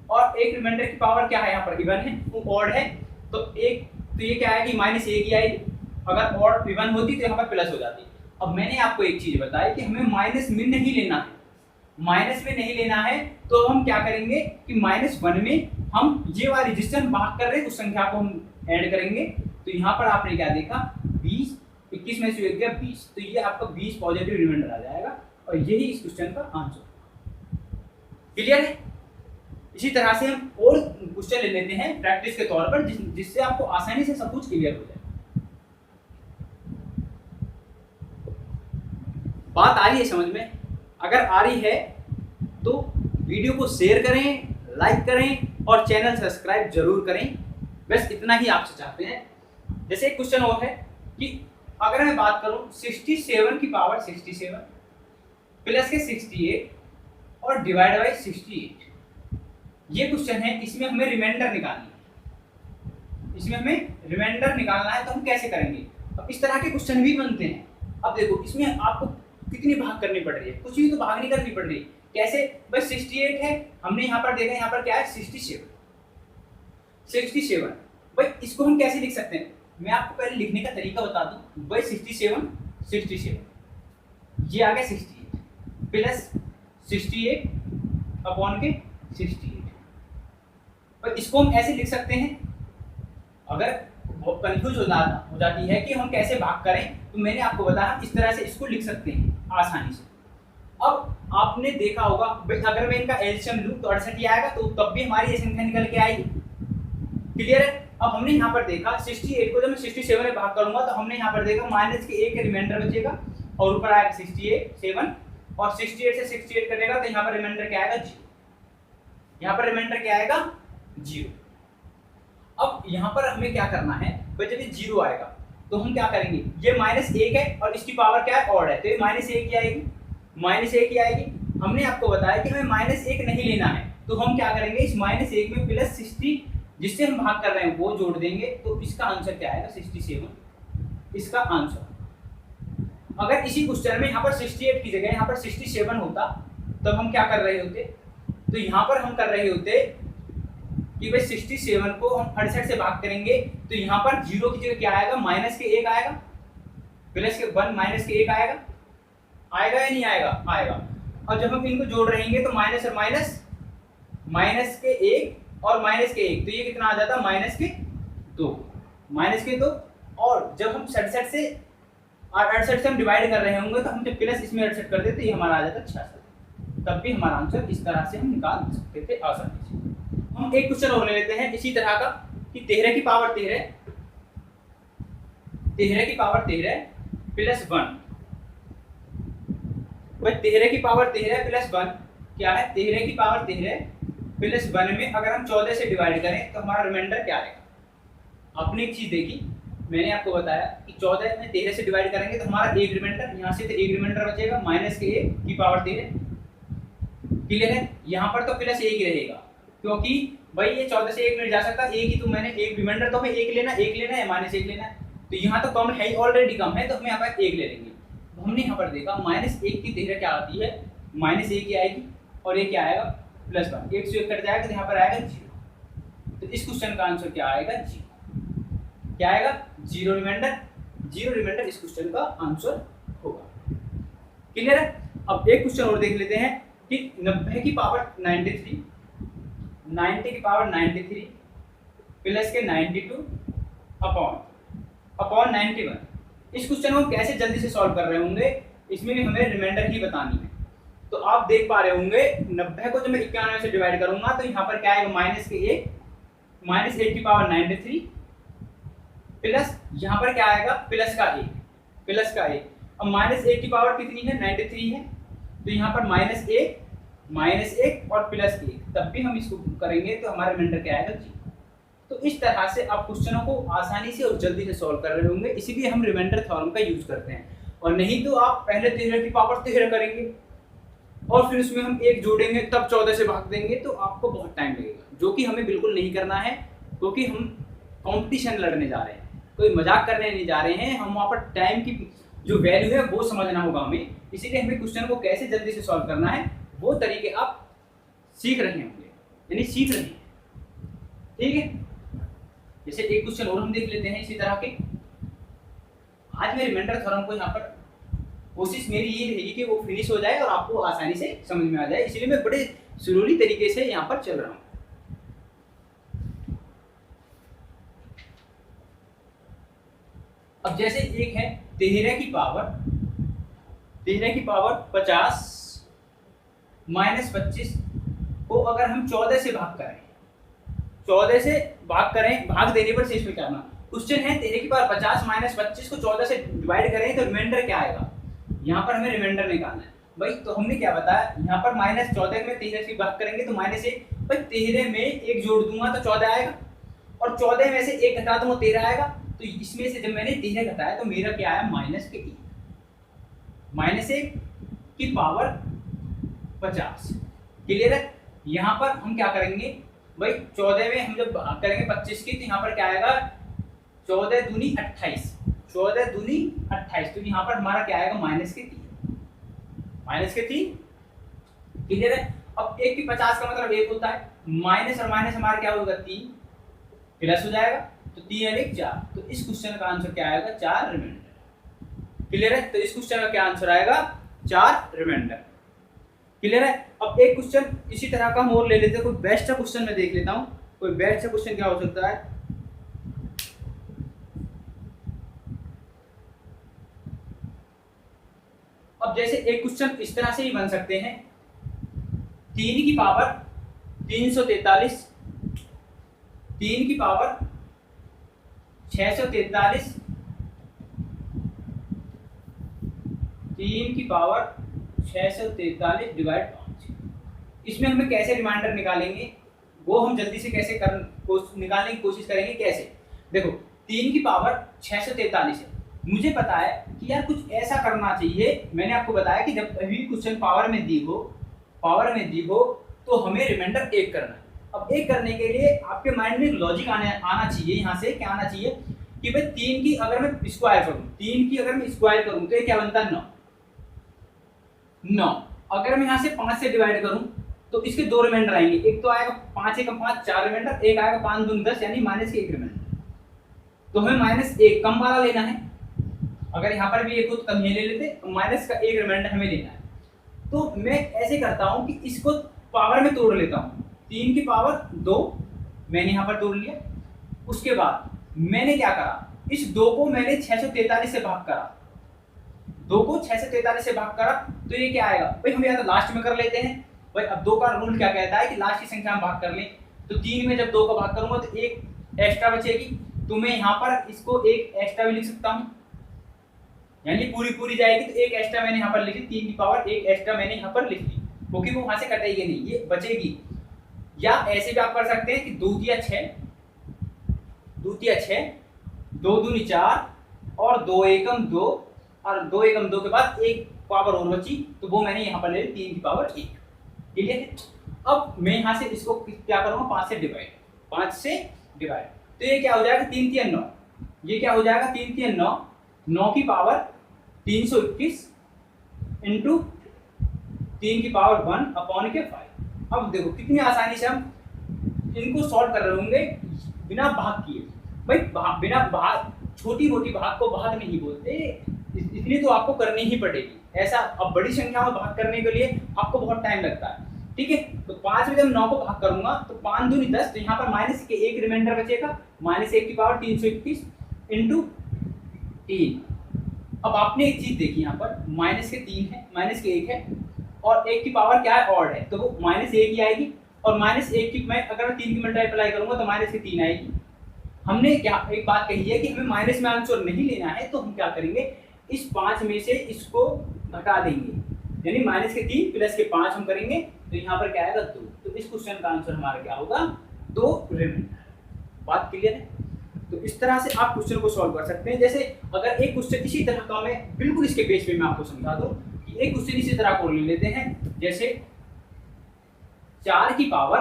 और 1 रिमाइंडर की पावर क्या है, यहाँ पर इवन है, वो ऑड है, तो ये क्या आएगी, -1 ही आएगी। अगर ऑड इवन होती तो यहाँ पर प्लस हो जाती। अब मैंने आपको एक चीज बताई कि हमें माइनस में नहीं लेना है, माइनस में नहीं लेना है, तो हम क्या करेंगे कि -1 में हम ये वाली जिससे हम भाग कर रहे हैं उस संख्या को हम ऐड करेंगे। तो यहाँ पर आपने क्या देखा, 20, 21 में से 1 गया 20, तो ये आपका 20 पॉजिटिव रिमाइंडर आ जाएगा, और यही इस क्वेश्चन का आंसर। क्लियर है। इसी तरह से हम और क्वेश्चन ले लेते हैं प्रैक्टिस के तौर पर, जिससे आपको आसानी से सब कुछ क्लियर हो जाए। बात आ रही है समझ में? अगर आ रही है तो वीडियो को शेयर करें, लाइक करें और चैनल सब्सक्राइब जरूर करें। बस इतना ही आपसे चाहते हैं। जैसे एक क्वेश्चन और है कि अगर मैं बात करूं 67 की पावर 67 प्लस के 68 और डिवाइड बाई 68, ये क्वेश्चन है। इसमें हमें रिमाइंडर निकालनी है, इसमें हमें रिमाइंडर निकालना है, तो हम कैसे करेंगे। अब इस तरह के क्वेश्चन भी बनते हैं। अब देखो इसमें आपको कितनी भाग करनी पड़ रही है, कुछ भी तो भाग नहीं करनी पड़ रही। कैसे भाई, 68 है, हमने यहाँ पर देखा, यहाँ पर क्या है 67 भाई, इसको हम कैसे लिख सकते हैं। मैं आपको पहले लिखने का तरीका बता दूं। भाई 67 ये आ गया 68 प्लस 68 अपॉन के 68। भाई इसको हम ऐसे लिख सकते हैं। अगर कंफ्यूज हो जाती है कि हम कैसे भाग करें, तो मैंने आपको बताया इस तरह से इसको लिख सकते हैं आसानी से। अब आपने देखा होगा भाई, अगर मैं इनका एलसीएम लूं तो 68 ही आएगा, तो तब भी हमारी ये संख्या निकल के आएगी। क्लियर है। अब हमने यहाँ पर देखा 68 को जब मैं 67 में भाग करूंगा, तो हमने यहाँ पर देखा माइनस के 1 रिमाइंडर बचेगा, और ऊपर आएगा 67, और 68 से 68 कटेगा तो यहाँ पर रिमाइंडर क्या आएगा, 0। यहाँ पर रिमाइंडर क्या आएगा, 0। अब यहाँ पर हमें क्या करना है भाई, जब ये 0 आएगा तो हम क्या करेंगे, ये -1 है और इसकी पावर क्या है, ऑड है, तो ये -1 ही आएगी, -1 ही आएगी। हमने आपको बताया कि हमें -1 नहीं लेना है, तो हम क्या करेंगे, इस -1 में प्लस 60 जिससे हम भाग कर रहे हैं वो जोड़ देंगे, तो इसका आंसर क्या आएगा, 67 इसका आंसर। अगर इसी क्वेश्चन में यहाँ पर 68 की जगह यहाँ पर 67 होता, तब हम क्या कर रहे होते, तो यहाँ पर हम कर रहे होते कि भाई 67 को हम 68 से भाग करेंगे, तो यहाँ पर 0 की जगह क्या आएगा, माइनस के 1 आएगा, प्लस के 1 माइनस के 1 आएगा, आएगा या नहीं आएगा, आएगा। और जब हम इनको जोड़ रहेंगे तो माइनस और माइनस, माइनस के 1 और माइनस के 1, तो ये कितना आ जाता है, माइनस के 2, माइनस के 2। और जब हम 67 से 68 से हम डिवाइड कर रहे होंगे, तो हम जब प्लस इसमें 68 कर देते, ये हमारा आ जाता है 66। तब भी हमारा आंसर इस तरह से हम निकाल सकते थे आसानी से। हम एक क्वेश्चन और ले लेते हैं इसी तरह का। कि 13 की पावर 13 प्लस 1, भाई 13 की पावर 13 प्लस 1 क्या है, 13 की पावर 13 प्लस 1 में अगर हम 14 से डिवाइड करें तो हमारा रिमाइंडर क्या आएगा। आपने एक चीज देखी, मैंने आपको बताया कि 14 में 13 से डिवाइड करेंगे तो हमारा एक रिमाइंडर यहाँ से तो एक रिमाइंडर बचेगा माइनस के 1 की पावर 13। क्लियर है, यहाँ पर तो प्लस 1 ही रहेगा क्योंकि भाई ये 14 से 1 मिल जा सकता है, एक ही तो मैंने एक रिमाइंडर तो हमें एक लेना है या माइनस 1 लेना है, तो यहाँ तो कम है, ऑलरेडी कम है तो हम यहाँ पर 1 ले लेंगे। तो हमने यहाँ पर देखा माइनस 1 की 13 क्या आती है, माइनस 1 की आएगी और ये क्या आएगा प्लस 1, 1 से 1 कट जाएगा तो यहाँ पर आएगा 0। तो इस क्वेश्चन का आंसर क्या आएगा, 0। क्या आएगा, 0 रिमाइंडर इस क्वेश्चन का आंसर होगा। क्लियर है। अब एक क्वेश्चन और देख लेते हैं कि 90 की पावर 93 प्लस के 92 अपॉन 91, इस क्वेश्चन को हम कैसे जल्दी से सॉल्व कर रहे होंगे, इसमें भी हमें रिमाइंडर ही बतानी है। तो आप देख पा रहे होंगे 90 को जब मैं 91 से डिवाइड करूंगा तो यहाँ पर क्या आएगा माइनस के 1 की पावर 93 प्लस यहाँ पर क्या आएगा प्लस का 1। अब माइनस 1 की पावर कितनी है, 93 है, तो यहाँ पर माइनस 1 और प्लस 1, तब भी हम इसको करेंगे तो हमारा रिमाइंडर क्या आएगा, 0। तो इस तरह से आप क्वेश्चनों को आसानी से और जल्दी से सॉल्व कर रहे होंगे, इसीलिए हम रिमाइंडर थ्योरम का यूज करते हैं। और नहीं तो आप पहले 13 की पावर 13 करेंगे और फिर उसमें हम 1 जोड़ेंगे तब 14 से भाग देंगे तो आपको बहुत टाइम लगेगा, जो कि हमें बिल्कुल नहीं करना है क्योंकि हम कंपटीशन लड़ने जा रहे हैं, कोई मजाक करने नहीं जा रहे हैं। हम वहाँ पर टाइम की जो वैल्यू है वो समझना होगा हमें, इसीलिए हमें क्वेश्चन को कैसे जल्दी से सॉल्व करना है वो तरीके आप सीख रहे होंगे, यानी सीख रहे हैं। ठीक है, जैसे एक क्वेश्चन और हम देख लेते हैं इसी तरह के। आज मैं रिमाइंडर थ्योरम को यहाँ पर कोशिश मेरी ये रहेगी कि वो फिनिश हो जाए और आपको आसानी से समझ में आ जाए, इसलिए मैं बड़े स्लोली तरीके से यहाँ पर चल रहा हूँ। अब जैसे एक है 13 की पावर 50 माइनस 25 को अगर हम 14 से भाग करें, भाग देने पर शेष में क्या आना। क्वेश्चन है 13 की पावर 50 माइनस 25 को 14 से डिवाइड करें तो रिमाइंडर क्या आएगा, यहाँ पर हमें रिमाइंडर निकालना है भाई। तो हमने क्या बताया, यहाँ पर माइनस 14 में 13 से भाग करेंगे तो माइनस 1, भाई 13 में 1 जोड़ दूंगा तो 14 आएगा और 14 में से 1 घटा दूंगा 13 आएगा। तो इसमें से जब मैंने 13 घटाया तो मेरा क्या आया, माइनस 1 की पावर 50। क्लियर है। यहाँ पर हम क्या करेंगे भाई, 14 में हम जब भाग करेंगे 25 की तो यहाँ पर क्या आएगा 14 दूनी 28, तो यहाँ पर हमारा क्या आएगा माइनस के 3। क्लियर है। अब 1 की 50 का मतलब 1 होता है, माइनस और माइनस हमारा क्या होगा 3, प्लस हो जाएगा तो 3 और 1 4। तो इस क्वेश्चन का आंसर क्या आएगा, 4 रिमाइंडर। क्लियर है। तो इस क्वेश्चन का क्या आंसर आएगा, 4 रिमाइंडर। क्लियर है। अब एक क्वेश्चन इसी तरह का हम और ले लेते हैं, कोई बेस्ट क्वेश्चन मैं देख लेता हूं, कोई बेस्ट क्वेश्चन क्या हो सकता है। अब जैसे एक क्वेश्चन इस तरह से ही बन सकते हैं, 3 की पावर 343, 3 की पावर 643, 3 की पावर 643 डिवाइड 5। इसमें हमें कैसे रिमाइंडर निकालेंगे वो हम जल्दी से कैसे निकालने की कोशिश करेंगे। कैसे, देखो 3 की पावर 643 है, मुझे पता है कि यार कुछ ऐसा करना चाहिए। मैंने आपको बताया कि जब भी क्वेश्चन पावर में दी हो तो हमें रिमाइंडर 1 करना है। अब 1 करने के लिए आपके माइंड में लॉजिक आना चाहिए। यहाँ से क्या आना चाहिए कि भाई 3 की अगर मैं स्क्वायर करूँ तो ये क्या बनता है 9। अगर मैं यहाँ से 5 से डिवाइड करूं तो इसके 2 रिमाइंडर आएंगे, एक तो आएगा 5 1 5 4 रिमाइंडर, एक आएगा 5 2 10 यानी माइनस के 1 रिमाइंडर। तो हमें माइनस 1 कम वाला लेना है, अगर यहाँ पर भी 1 हो तो कम ये ले लेते, तो माइनस का 1 रिमाइंडर हमें लेना है। तो मैं ऐसे करता हूँ कि इसको पावर में तोड़ लेता हूँ। 3 की पावर 2 मैंने यहाँ पर तोड़ लिया, उसके बाद मैंने क्या करा, इस 2 को मैंने 643 से भाग करा, 2 को 6 से 43 से भाग करा तो ये क्या आएगा भाई, हम या तो लास्ट में कर लेते हैं भाई। अब 2 का रूल क्या कहता है कि लास्ट की संख्या में भाग कर लें, तो 3 में जब 2 का भाग करूंगा तो 1 एक्स्ट्रा बचेगी, तो मैं यहाँ पर इसको एक एक्स्ट्रा भी लिख सकता हूँ, यानी पूरी पूरी जाएगी तो एक एक्स्ट्रा मैंने यहाँ पर लिखी, 3 की पावर एक एक्स्ट्रा मैंने यहाँ पर लिख ली, क्योंकि वो वहां से कटेगी नहीं, ये बचेगी। या ऐसे भी आप कर सकते हैं कि 2 तिया 6, 2 दूनी 4 और 2 एकम 2, और 2 एकम 2 के बाद एक पावर और बची, तो वो मैंने यहाँ पर ले ली 3 की पावर 1। ठीक है, अब मैं यहाँ से इसको क्या करूँगा, 5 से डिवाइड, तो ये क्या हो जाएगा, 3 तिया 9, ये क्या हो जाएगा, 3 तिया 9, 9 की पावर 321 इंटू 3 की पावर 1 अपॉन के 5। अब देखो कितनी आसानी से हम इनको सॉल्व कर रहे होंगे बिना भाग किए। भाई बिना भाग, छोटी मोटी भाग को भाग नहीं बोलते, इतनी तो आपको करनी ही पड़ेगी। ऐसा अब बड़ी संख्या में भाग करने के लिए आपको बहुत टाइम लगता है। ठीक है, तो 5 में जब 9 को भाग करूंगा तो 5 दूनी 10, तो यहाँ पर माइनस के एक रिमाइंडर बचेगा, -1 की पावर 321 इंटू 3। अब आपने एक चीज देखी, यहाँ पर माइनस के 3 है, माइनस के 1 है, और 1 की पावर क्या है, ऑड है, तो वो -1 ही आएगी, और -1 की मैं अगर 3 की मल्टीप्लाई करूंगा तो माइनस के 3 आएगी। हमने क्या एक बात कही है कि हमें माइनस में आंसर नहीं लेना है, तो हम क्या करेंगे, इस 5 में से इसको घटा देंगे, यानी माइनस के 3 प्लस के 5 हम करेंगे, तो यहाँ पर क्या आएगा 2। तो इस क्वेश्चन का आंसर हमारा क्या होगा, 2 रिमाइंडर। बात क्लियर है? तो इस तरह से आप क्वेश्चन को सॉल्व कर सकते हैं। जैसे अगर एक क्वेश्चन इसी तरह का, मैं बिल्कुल इसके बेस पे मैं आपको समझा दूं कि एक क्वेश्चन इसी तरह को ले लेते हैं, जैसे 4 की पावर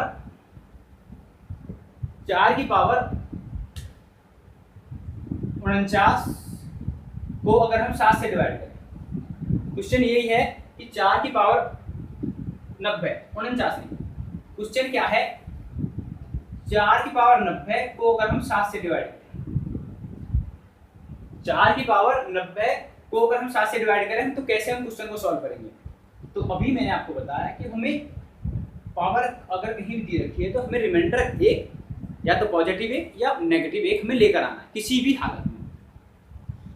49 को अगर हम 7 से डिवाइड करें, क्वेश्चन यही है कि 4 की पावर 90, 49 नहीं, क्वेश्चन क्या है, 4 की पावर 90 को अगर हम 7 से डिवाइड करें, 4 की पावर 90 को अगर हम 7 से डिवाइड करें तो कैसे हम क्वेश्चन को सॉल्व करेंगे। तो अभी मैंने आपको बताया कि हमें पावर अगर कहीं भी दी रखी है तो हमें रिमाइंडर एक, या तो पॉजिटिव एक या नेगेटिव एक हमें लेकर आना है किसी भी हालत में।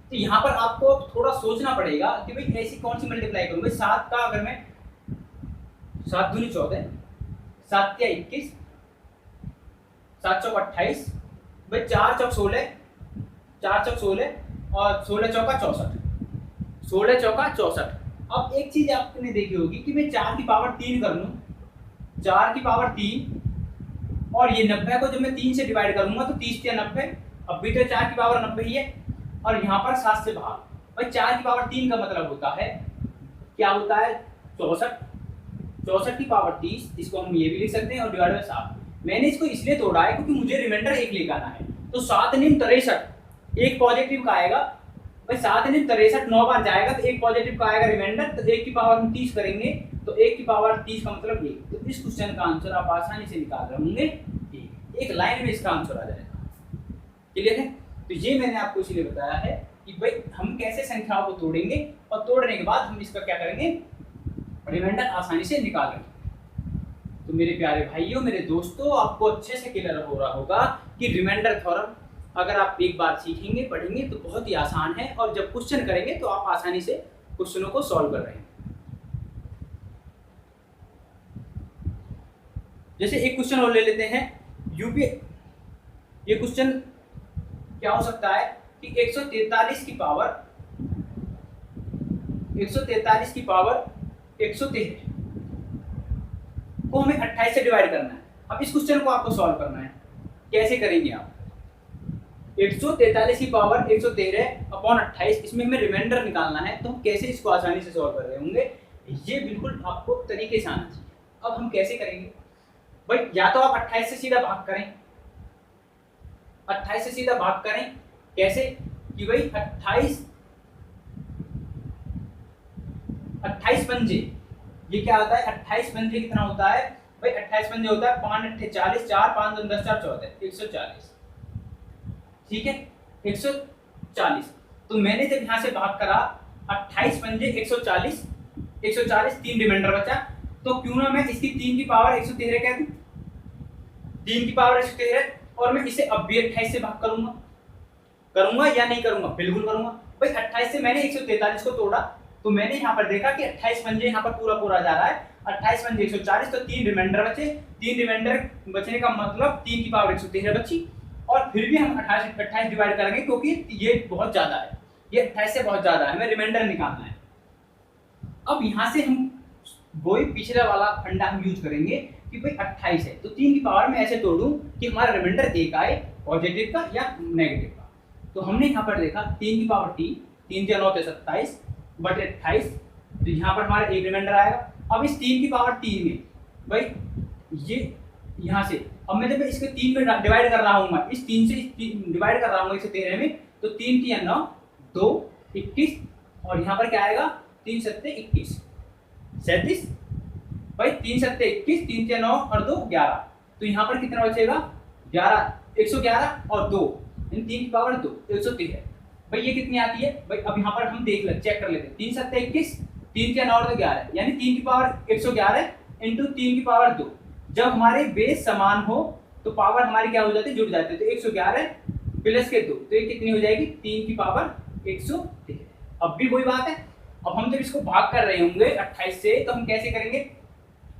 तो यहाँ पर आपको थोड़ा सोचना पड़ेगा कि भाई ऐसी कौन सी मल्टीप्लाई करूँ। 7 का अगर मैं 7 दूनी 14, 7 तिया 21, 7 चौक 28, भाई 4 चौक 16, 4 चौक 16 और 16 चौका 64, 16 चौका 64। अब एक चीज आपने देखी होगी कि मैं 4 की पावर 3 कर लूँ, 4 की पावर 3, और ये 90 को जब मैं 3 से डिवाइड करूंगा तो 30 या 90, अब भी तो 4 की पावर 90 ही है, और यहाँ पर 7 से भाग, भाई 4 की पावर 3 का मतलब होता है, क्या होता है, 64, 64 की पावर 30, इसको हम ये भी लिख सकते हैं, और डिवाइड बाय 7। मैंने इसको इसलिए तोड़ा है क्योंकि मुझे रिमाइंडर एक लेकर आना है। तो 7 निम 63, एक पॉजिटिव का आएगा, भाई 7 निम 63 9 बार जाएगा तो एक पॉजिटिव का आएगा रिमाइंडर, तो 1 की पावर हम 30 करेंगे, तो 1 की पावर 30 का मतलब 1। तो इस क्वेश्चन का आंसर आप आसानी से निकाल रहे होंगे, एक लाइन में इसका आंसर आ जाएगा। क्लियर है? तो ये मैंने आपको इसलिए बताया है कि भाई हम कैसे संख्याओं को तोड़ेंगे, और तोड़ने के बाद हम इसका क्या करेंगे, रिमाइंडर आसानी से निकाल लेंगे। तो मेरे प्यारे भाइयों, मेरे दोस्तों, आपको अच्छे से क्लियर हो रहा होगा कि रिमाइंडर थ्योरम अगर आप एक बार सीखेंगे, पढ़ेंगे तो बहुत ही आसान है, और जब क्वेश्चन करेंगे तो आप आसानी से क्वेश्चनों को सॉल्व कर रहे हैं। जैसे एक क्वेश्चन और ले लेते हैं, यूपी। ये क्वेश्चन क्या हो सकता है कि 143 की पावर 113 को हमें 28 से डिवाइड करना है। अब इस क्वेश्चन को आपको सॉल्व करना है, कैसे करेंगे आप, 143 की पावर 113 अपॉन 28, इसमें हमें रिमाइंडर निकालना है, तो हम कैसे इसको आसानी से सॉल्व कर रहे होंगे, ये बिल्कुल आपको तरीके से आना चाहिए। अब हम कैसे करेंगे भाई, या तो आप 28 से सीधा भाग करें, 28 से सीधा भाग करें, कैसे कि भाई 28 पंजे, ये क्या होता है, 28 पंजे कितना होता है भाई, 28 पंजे होता है 5 8 40, 4 5 2 10 4 14, 140। ठीक है, 140। तो मैंने जब यहां से भाग करा 28 पंजे 140, 3 रिमाइंडर बचा, तो क्यों ना मैं इसकी 3 की पावर 113 कह दूं, 3 की पावर 113, और मैं इसे अब भी 28 से भाग करूंगा या नहीं करूंगा, बिल्कुल करूंगा। भाई 28 से मैंने 143 को तोड़ा, तो मैंने यहाँ पर देखा कि 28 पंजे यहाँ पर पूरा जा रहा है, 28 पंजे 140, तो 3 रिमाइंडर बचे, 3 रिमाइंडर बचने का मतलब 3 की पावर 113 बची, और फिर भी हम 28 डिवाइड करेंगे क्योंकि ये बहुत ज्यादा है, ये 28 से बहुत ज्यादा है, हमें रिमाइंडर निकालना है। अब यहाँ से हम वही पिछला वाला फंडा हम यूज करेंगे कि भाई 28 है तो 3 की पावर में ऐसे तोड़ूं कि हमारा रिमाइंडर एक आए, पॉजिटिव का या नेगेटिव का। तो हमने यहाँ पर देखा 3 की पावर 3, 3 के 9 27 बटे 28, तो यहाँ पर हमारा एक रिमाइंडर आएगा। अब इस 3 की पावर 3 में भाई ये यहाँ से, अब मैं जब इसके 3 में डिवाइड कर रहा हूँ, मैं इस 3 से डिवाइड कर रहा हूँ इसे 13 में, तो 3 की 9 2 21 और यहाँ पर क्या आएगा 3 7 21 37 भाई 3 7 21, 3 के 9 और 2 11, तो यहाँ पर कितना बचेगा 11 111 और 2 इन 3 की पावर 2 113 भाई ये कितनी आती है भाई। अब यहाँ पर हम देख ले चेक कर लेते हैं 3 7 21, 3 के 9 और 2 11 यानी 3 की पावर 111 इंटू 3 की पावर 2। जब हमारे बेस समान हो तो पावर हमारी क्या हो जाती है जुड़ जाती है, तो 111 प्लस के 2 तो ये कितनी हो जाएगी 3 की पावर 113। अब भी वही बात है, अब हम जब इसको भाग कर रहे होंगे 28 से तो हम कैसे करेंगे,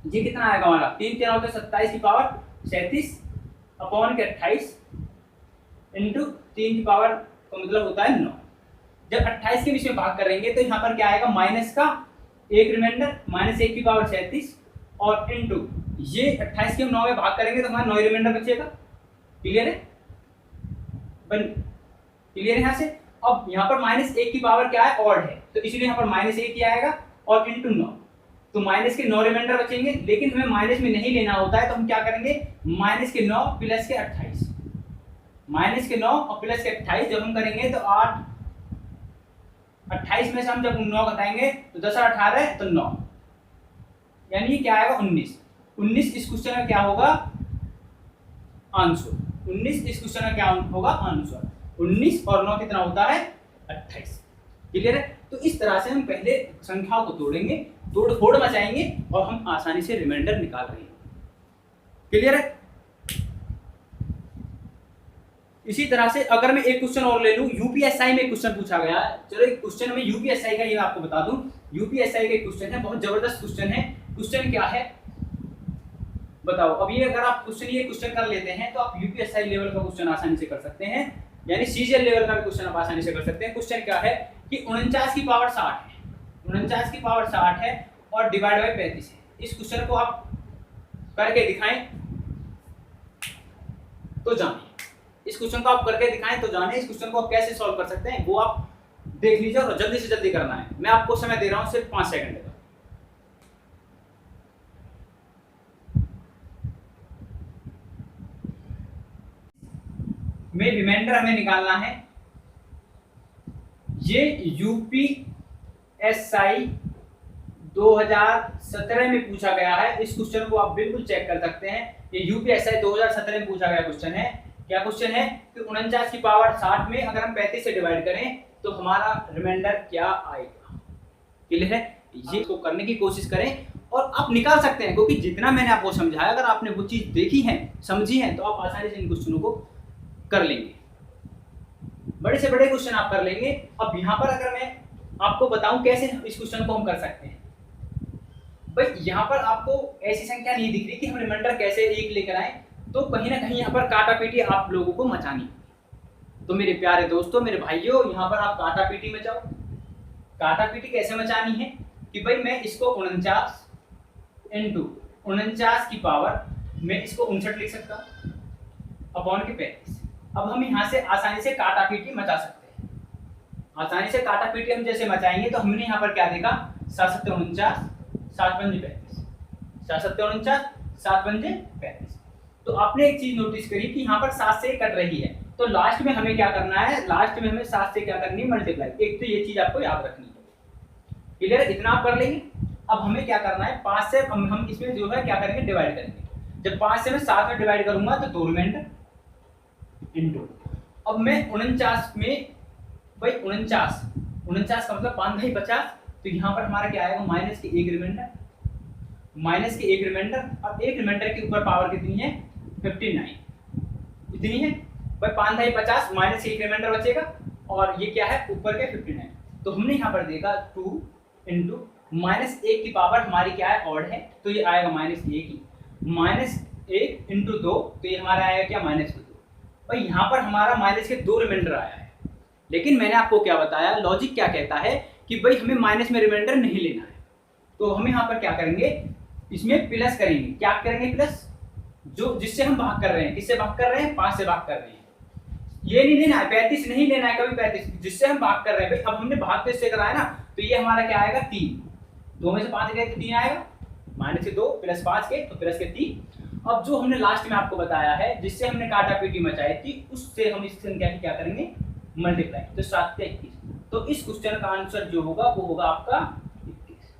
ये कितना आएगा हमारा 3 के 9 27 की पावर 37 अपॉन के 28 इंटू 3 की पावर का मतलब होता है 9। जब 28 के बीच में भाग करेंगे तो यहाँ पर क्या आएगा माइनस का एक रिमाइंडर -1 की पावर 37 और इंटू ये 28 के हम 9 में भाग करेंगे तो हमारा 9 रिमाइंडर बचेगा। क्लियर है, क्लियर है यहाँ से। अब यहाँ पर -1 की पावर क्या है ऑड है, तो इसलिए यहाँ पर -1 ही आएगा और इंटू 9, तो माइनस के 9 रिमाइंडर बचेंगे। लेकिन हमें माइनस में नहीं लेना होता है तो हम क्या करेंगे माइनस के 9 प्लस के 28, माइनस के 9 और प्लस के 28 जब हम करेंगे तो 8 28 में से हम जब 9 घटाएंगे तो 10 और 18 तो 9 यानी क्या आएगा 19। 19 इस क्वेश्चन में क्या होगा आंसर, 19 इस क्वेश्चन में क्या होगा आंसर, 19 और 9 कितना होता है 28। क्लियर है, तो इस तरह से हम पहले संख्याओं को तोड़ेंगे, तोड़ फोड़ मचाएंगे और हम आसानी से रिमाइंडर निकाल रहे हैं। क्लियर है। इसी तरह से अगर मैं एक क्वेश्चन और ले लूं, यूपीएसआई में क्वेश्चन पूछा गया है, चलो एक क्वेश्चन में यूपीएसआई का ये आपको बता दूं, यूपीएसआई का क्वेश्चन है, बहुत जबरदस्त क्वेश्चन है। क्वेश्चन क्या है बताओ। अब ये अगर आप ये क्वेश्चन कर लेते हैं तो आप यूपीएसआई लेवल का क्वेश्चन आसानी से कर सकते हैं, यानी सीजीएल लेवल का भी क्वेश्चन आप आसानी से कर सकते हैं। क्वेश्चन क्या है कि 49 की पावर 60 है, 49 की पावर 60 है और डिवाइड बाय 35 है। इस क्वेश्चन को आप करके दिखाएं तो जानिए, इस क्वेश्चन को आप करके दिखाएं तो जानिए, इस क्वेश्चन को आप कैसे सॉल्व कर सकते हैं वो आप देख लीजिए और जल्दी से जल्दी करना है। मैं आपको समय दे रहा हूं सिर्फ 5 सेकंड का। में रिमाइंडर हमें निकालना है। ये यूपीएसआई 2017 में पूछा गया है, इस क्वेश्चन को आप बिल्कुल चेक कर सकते हैं। ये यूपीएसआई 2017 में पूछा गया क्वेश्चन है। क्या क्वेश्चन है कि 49 की पावर 60 में अगर हम 35 से डिवाइड करें तो हमारा रिमाइंडर क्या आएगा। क्लियर है, ये को करने की कोशिश करें और आप निकाल सकते हैं, क्योंकि जितना मैंने आपको समझाया अगर आपने वो चीज देखी है समझी है तो आप आसानी से इन क्वेश्चनों को कर लेंगे, बड़े से बड़े क्वेश्चन आप कर लेंगे। अब यहाँ पर अगर मैं आपको बताऊं कैसे इस क्वेश्चन को हम कर सकते हैं, भाई यहाँ पर आपको ऐसी संख्या नहीं दिख रही कि हम रिमाइंडर कैसे एक लेकर आए, तो कहीं ना कहीं यहाँ पर काटा पीटी आप लोगों को मचानी है। तो मेरे प्यारे दोस्तों, मेरे भाइयों, यहाँ पर आप काटा पीटी मचाओ। काटा पीटी कैसे मचानी है कि भाई मैं इसको 49 इंटू 49 की पावर मैं इसको 59 लिख सकता हूँ अपॉन के 35। अब हम यहाँ से आसानी से काटा पीटी मचा सकते हैं। आसानी से काटा पीटी हम जैसे मचाएंगे तो हमने यहाँ पर क्या देखा 7 7 49 7 5 35, 7 7 49 7 5 35। तो आपने एक चीज नोटिस करी कि यहाँ पर 7 से कट रही है, तो लास्ट में हमें क्या करना है, लास्ट में हमें 7 से क्या करनी है मल्टीप्लाई। एक तो ये चीज आपको याद रखनी है। क्लियर है, इतना आप कर लेंगे। अब हमें क्या करना है 5 से हम इसमें जो है क्या करेंगे डिवाइड करेंगे। जब 5 से मैं 7 में डिवाइड करूंगा तो 2 रिमाइंडर इंटू, अब मैं 49 में भाई 49 का मतलब 5 भाई 50, तो यहाँ पर हमारा क्या आएगा माइनस के एक रिमाइंडर, माइनस के एक रिमाइंडर। अब एक रिमाइंडर के ऊपर पावर कितनी है 59 इतनी है भाई 5 भाई 50 माइनस एक रिमाइंडर बचेगा और ये क्या है ऊपर के 59। तो हमने यहाँ पर देखा 2 इंटू -1 की पावर हमारी क्या है ऑड है, तो ये आएगा -1 ही, -1 इंटू 2 तो ये हमारा आएगा क्या -2। भाई यहाँ पर हमारा माइनस के 2 रिमाइंडर आया है, लेकिन मैंने आपको क्या बताया, लॉजिक क्या कहता है कि भाई हमें माइनस में रिमाइंडर नहीं लेना है, तो हम यहाँ पर क्या करेंगे, इसमें प्लस करेंगे। क्या करेंगे, प्लस, जो जिससे हम भाग कर रहे हैं, किससे भाग कर रहे हैं, 5 से भाग कर रहे हैं। ये नहीं लेना है, 35 नहीं लेना है कभी, 35 जिससे हम भाग कर रहे हैं। भाई अब हमने भाग तो इससे कराया ना, तो ये हमारा क्या आएगा, 3। 2 में से 5 गए तो 3 आएगा, माइनस के 2 प्लस 5 के तो प्लस के 3। अब जो हमने लास्ट में आपको बताया है, जिससे हमने काटा पीटी मचाई थी, उससे हम इस संख्या की क्या करेंगे, मल्टीप्लाई। तो 7 से 21, तो इस क्वेश्चन का आंसर जो होगा वो होगा आपका 21।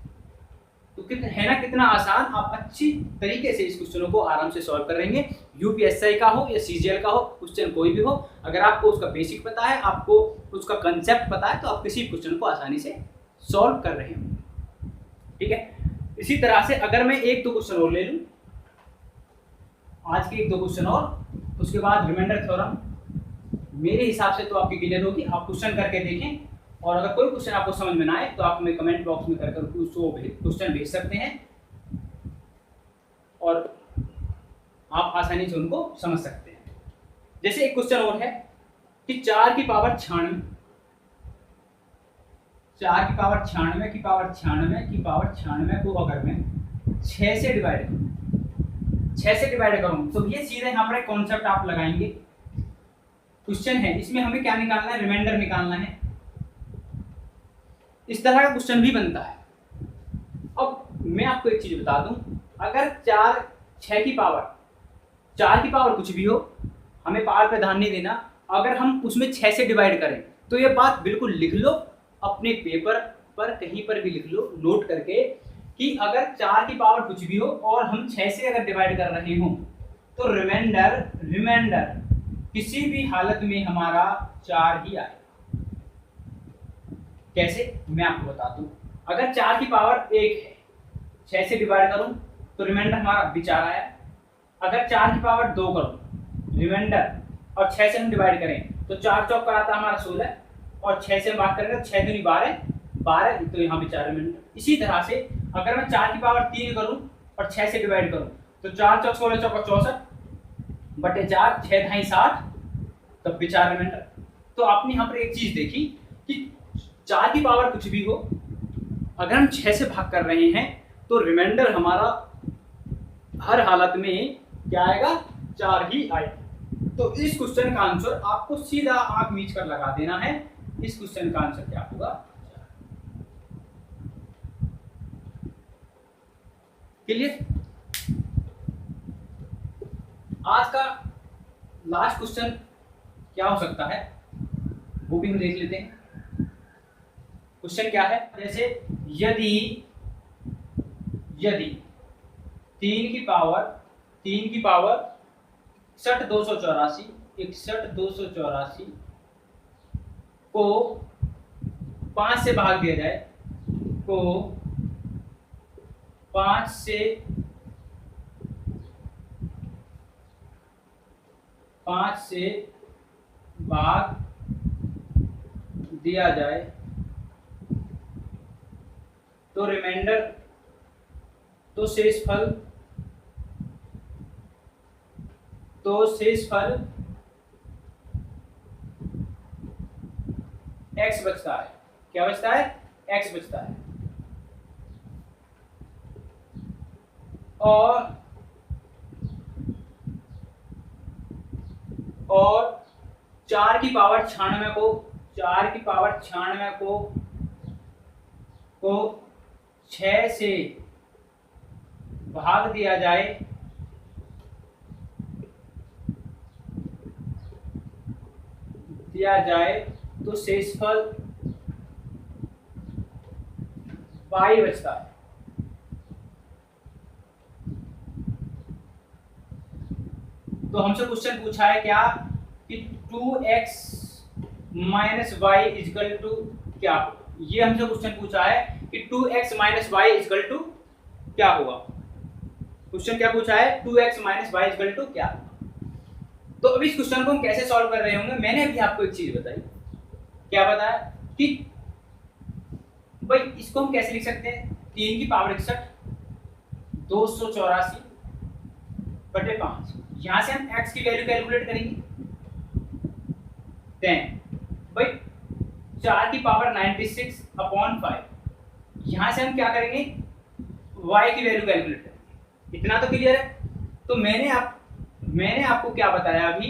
तो कितना है ना, कितना आसान। आप अच्छी तरीके से इस क्वेश्चनों को आराम से सॉल्व करेंगे, यूपीएससी का हो या सीजीएल का हो, क्वेश्चन कोई भी हो, अगर आपको उसका बेसिक पता है, आपको उसका कंसेप्ट पता है, तो आप किसी क्वेश्चन को आसानी से सॉल्व कर रहे हैं। ठीक है, इसी तरह से अगर मैं 1-2 क्वेश्चन और ले लूं, आज के 1-2 क्वेश्चन और, उसके बाद रिमाइंडर थ्योरम मेरे हिसाब से तो आपकी क्लियर होगी। आप क्वेश्चन करके देखें, और अगर कोई क्वेश्चन आपको समझ में ना आए तो आप हमें कमेंट बॉक्स में कर उसको क्वेश्चन भेज सकते हैं, और आप आसानी से उनको समझ सकते हैं। जैसे एक क्वेश्चन और है कि 4 की पावर 96, 4 की पावर 96 की पावर 96 की पावर 96 को अगर मैं 6 से डिवाइड करूं, 6 से डिवाइड करूं, तो ये सीधे यहाँ पर एक कॉन्सेप्ट आप लगाएंगे। क्वेश्चन है, इसमें हमें क्या निकालना है, रिमाइंडर निकालना है। इस तरह का क्वेश्चन भी बनता है। अब मैं आपको एक चीज बता दूं, अगर 6 की पावर कुछ भी हो, हमें पावर पे ध्यान नहीं देना। अगर हम उसमें 6 से डिवाइड करें, तो ये बात बिल्कुल लिख लो अपने पेपर पर, कहीं पर भी लिख लो नोट करके, कि अगर 4 की पावर कुछ भी हो और हम 6 से अगर डिवाइड कर रहे हो, तो रिमाइंडर किसी भी हालत में हमारा 4 ही आए। कैसे, मैं आपको बता दूं। अगर 4 की पावर 1 है, 6 से डिवाइड करूं तो रिमाइंडर हमारा भी 4 आया। अगर 4 की पावर 2 करूं रिमाइंडर, और 6 से हम डिवाइड करें तो 4 चौक कराता हमारा 16, और 6 से हम बात करेंगे 6 दूनी 12, तो यहाँ भी 4 रिमाइंडर। इसी तरह से अगर मैं 4 की पावर 3 करूं और 6 से डिवाइड करूं, तो 4 चौक 16 चौक 64 बटे 4, 6 ढाई 60, तब भी 4 रिमाइंडर। तो आपने यहाँ पर एक चीज देखी कि 4 की पावर कुछ भी हो, अगर हम 6 से भाग कर रहे हैं, तो रिमाइंडर हमारा हर हालत में क्या आएगा, 4 ही आएगा। तो इस क्वेश्चन का आंसर आपको सीधा आंख मीच कर लगा देना है। इस क्वेश्चन का आंसर क्या होगा, क्लियर। आज का लास्ट क्वेश्चन क्या हो सकता है, वो भी हम देख लेते हैं। क्वेश्चन क्या है, जैसे यदि 3 की पावर 61,284 को 5 से भाग दिया जाए, को 5 से भाग दिया जाए, तो रिमाइंडर, तो शेषफल x बचता है। क्या बचता है, x बचता है। और 4 की पावर 96 को 6 से भाग दिया जाए, तो शेषफल y बचता है। तो हमसे क्वेश्चन पूछा है क्या, कि 2x minus Y is equal to क्या, ये हमसे क्वेश्चन पूछा है कि 2x minus Y is equal to क्या होगा। क्वेश्चन क्या पूछा है, 2x minus Y is equal to क्या। तो अब इस क्वेश्चन को हम कैसे सॉल्व कर रहे होंगे, मैंने अभी आपको एक चीज बताई। क्या बताया कि भाई इसको हम कैसे लिख सकते हैं, 3 की पावर 61 284 बटे 5। यहां से हम x की वैल्यू कैलकुलेट करेंगे, 10 भाई 4 की पावर 96/5। यहाँ से हम क्या करेंगे, y की वैल्यू कैलकुलेट करेंगे। इतना तो क्लियर है। तो मैंने आपको क्या बताया अभी,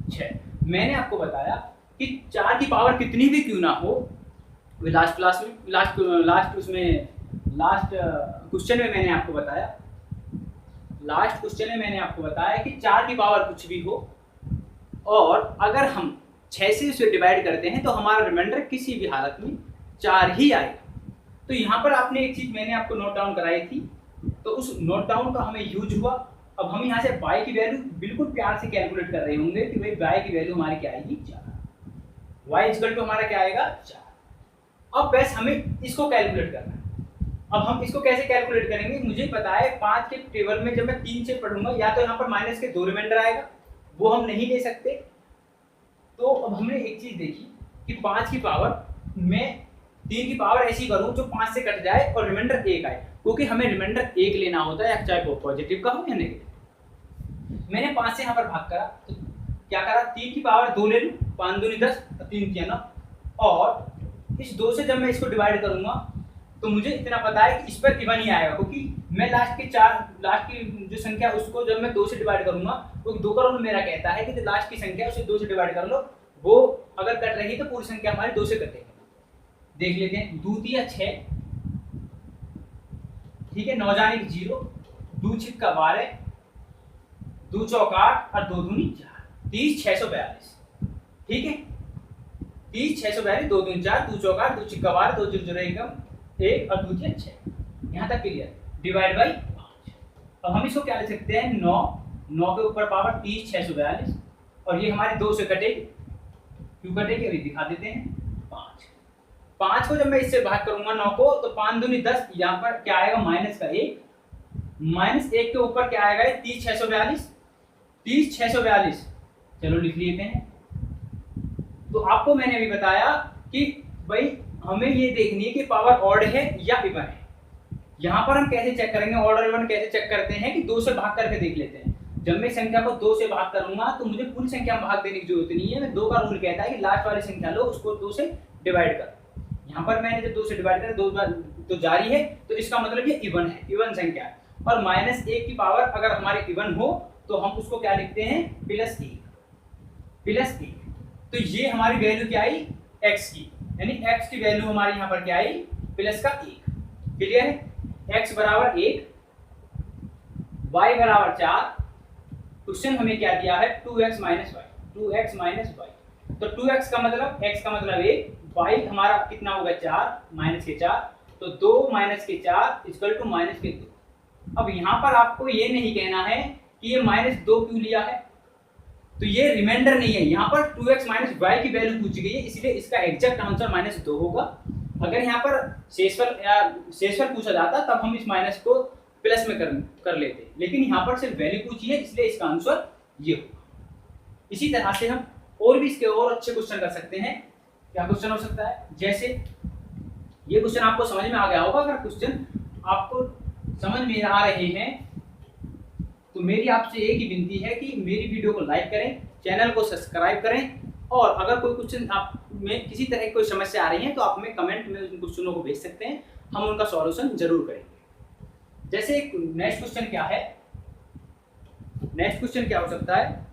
6। मैंने आपको बताया कि 4 की पावर कितनी भी क्यों ना हो, लास्ट क्लास में लास्ट क्वेश्चन में मैंने आपको बताया कि 4 की पावर कुछ भी हो, और अगर हम 6 से उसे डिवाइड करते हैं तो हमारा रिमाइंडर किसी भी हालत में 4 ही आएगा। तो यहाँ पर आपने एक चीज मैंने आपको नोट डाउन कराई थी, तो उस नोट डाउन का हमें यूज हुआ। अब हम यहाँ से y की वैल्यू बिल्कुल प्यार से कैलकुलेट कर रहे होंगे कि भाई y की वैल्यू हमारी क्या आएगी, 4। y इक्वल टू हमारा क्या आएगा, 4। अब बस हमें इसको कैलकुलेट करना है। अब हम इसको कैसे कैलकुलेट करेंगे, मुझे पता है 5 के टेबल में जब मैं 3 से पढ़ूंगा या तो यहाँ पर माइनस के 2 रिमाइंडर आएगा, वो हम नहीं ले सकते। तो अब हमने एक चीज देखी कि 5 की पावर में 3 की पावर ऐसी करूं जो 5 से कट जाए और रिमाइंडर 1 आए, क्योंकि हमें रिमाइंडर 1 लेना होता है, चाहे वो पॉजिटिव का हो या नेगेटिव। मैंने 5 से यहाँ पर भाग करा, तो क्या करा, 3 की पावर 2 ले लूं, 5 दूनी 10 और 3 किया 9, और इस 2 से जब मैं इसको डिवाइड करूंगा तो मुझे इतना पता है कि इस पर इवन ही आएगा, क्योंकि मैं लास्ट की जो संख्या उसको जब मैं 2 से डिवाइड करूंगा, क्योंकि 2 का रूल मेरा कहता है कि जो लास्ट की संख्या उसे 2 से डिवाइड कर लो, वो अगर कट रही तो पूरी संख्या हमारी 2 से कटेगी। देख लेते हैं, 2 तिया 6, ठीक है, 9 जाने 0, 2 छिक्का 12, 2 चौक 8 और 2 दूनी 4, 30 642, ठीक है, 30 642, 2 दूनी 4, 2 चौक 8, 2 छिक्का 12, 2 0 0 1 और 2 तिया 6। यहाँ तक क्लियर, डिवाइड बाई 5। अब हम इसको क्या ले सकते हैं, 9 के ऊपर पावर 30 642, और ये हमारे 2 से कटेगी, क्यों कटेगी अभी दिखा देते हैं। 5 को जब मैं इससे भाग करूंगा 9 को, तो 5 दूनी 10, यहाँ पर क्या आएगा, माइनस का 1, माइनस 1 के ऊपर क्या आएगा, 30 642। चलो लिख लेते हैं। तो आपको मैंने अभी बताया कि भाई हमें ये देखनी है कि पावर ऑड है या इवन है। यहाँ पर हम कैसे चेक करेंगे, ऑड और इवन कैसे चेक करते हैं कि 2 से भाग करके देख लेते हैं। जब मैं संख्या को 2 से भाग करूंगा तो मुझे पूरी संख्या में भाग देने की जरूरत नहीं है, मैं 2 का रूल कहता है कि लास्ट वाली संख्या लो, उसको 2 से डिवाइड कर। यहाँ पर मैंने जब 2 से डिवाइड करा, 2 बार तो जारी है, तो इसका मतलब ये इवन है, इवन संख्या है। और माइनस 1 की पावर अगर हमारी इवन हो तो हम उसको क्या लिखते हैं, प्लस 1। तो ये हमारी वैल्यू क्या आई, x की, यानी x की वैल्यू हमारी यहाँ पर क्या आई, प्लस का 1। क्लियर है, x बराबर 1, y बराबर 4। क्वेश्चन हमें क्या दिया है, 2x माइनस y। तो 2x का मतलब, x का मतलब 1, y हमारा कितना होगा, 4, माइनस के 4, तो 2 माइनस के 4 इक्वल टू माइनस के 2। अब यहाँ पर आपको ये नहीं कहना है कि ये माइनस 2 क्यों लिया है, तो ये रिमाइंडर नहीं है, यहाँ पर 2x माइनस y की वैल्यू पूछी गई है, इसलिए इसका एग्जैक्ट आंसर -2 होगा। अगर यहाँ पर शेषफल पूछा जाता तब हम इस माइनस को प्लस में कर लेते, लेकिन यहाँ पर सिर्फ वैल्यू पूछी है, इसलिए इसका आंसर ये होगा। इसी तरह से हम और भी इसके और अच्छे क्वेश्चन कर सकते हैं। क्या क्वेश्चन हो सकता है, जैसे ये क्वेश्चन आपको समझ में आ गया होगा। अगर क्वेश्चन आपको समझ में आ रहे हैं तो मेरी आपसे एक ही विनती है कि मेरी वीडियो को लाइक करें, चैनल को सब्सक्राइब करें, और अगर कोई क्वेश्चन आप में किसी तरह की कोई समस्या आ रही है तो आप हमें कमेंट में उन क्वेश्चनों को भेज सकते हैं, हम उनका सॉल्यूशन जरूर करेंगे। जैसे एक नेक्स्ट क्वेश्चन क्या है, नेक्स्ट क्वेश्चन क्या हो सकता है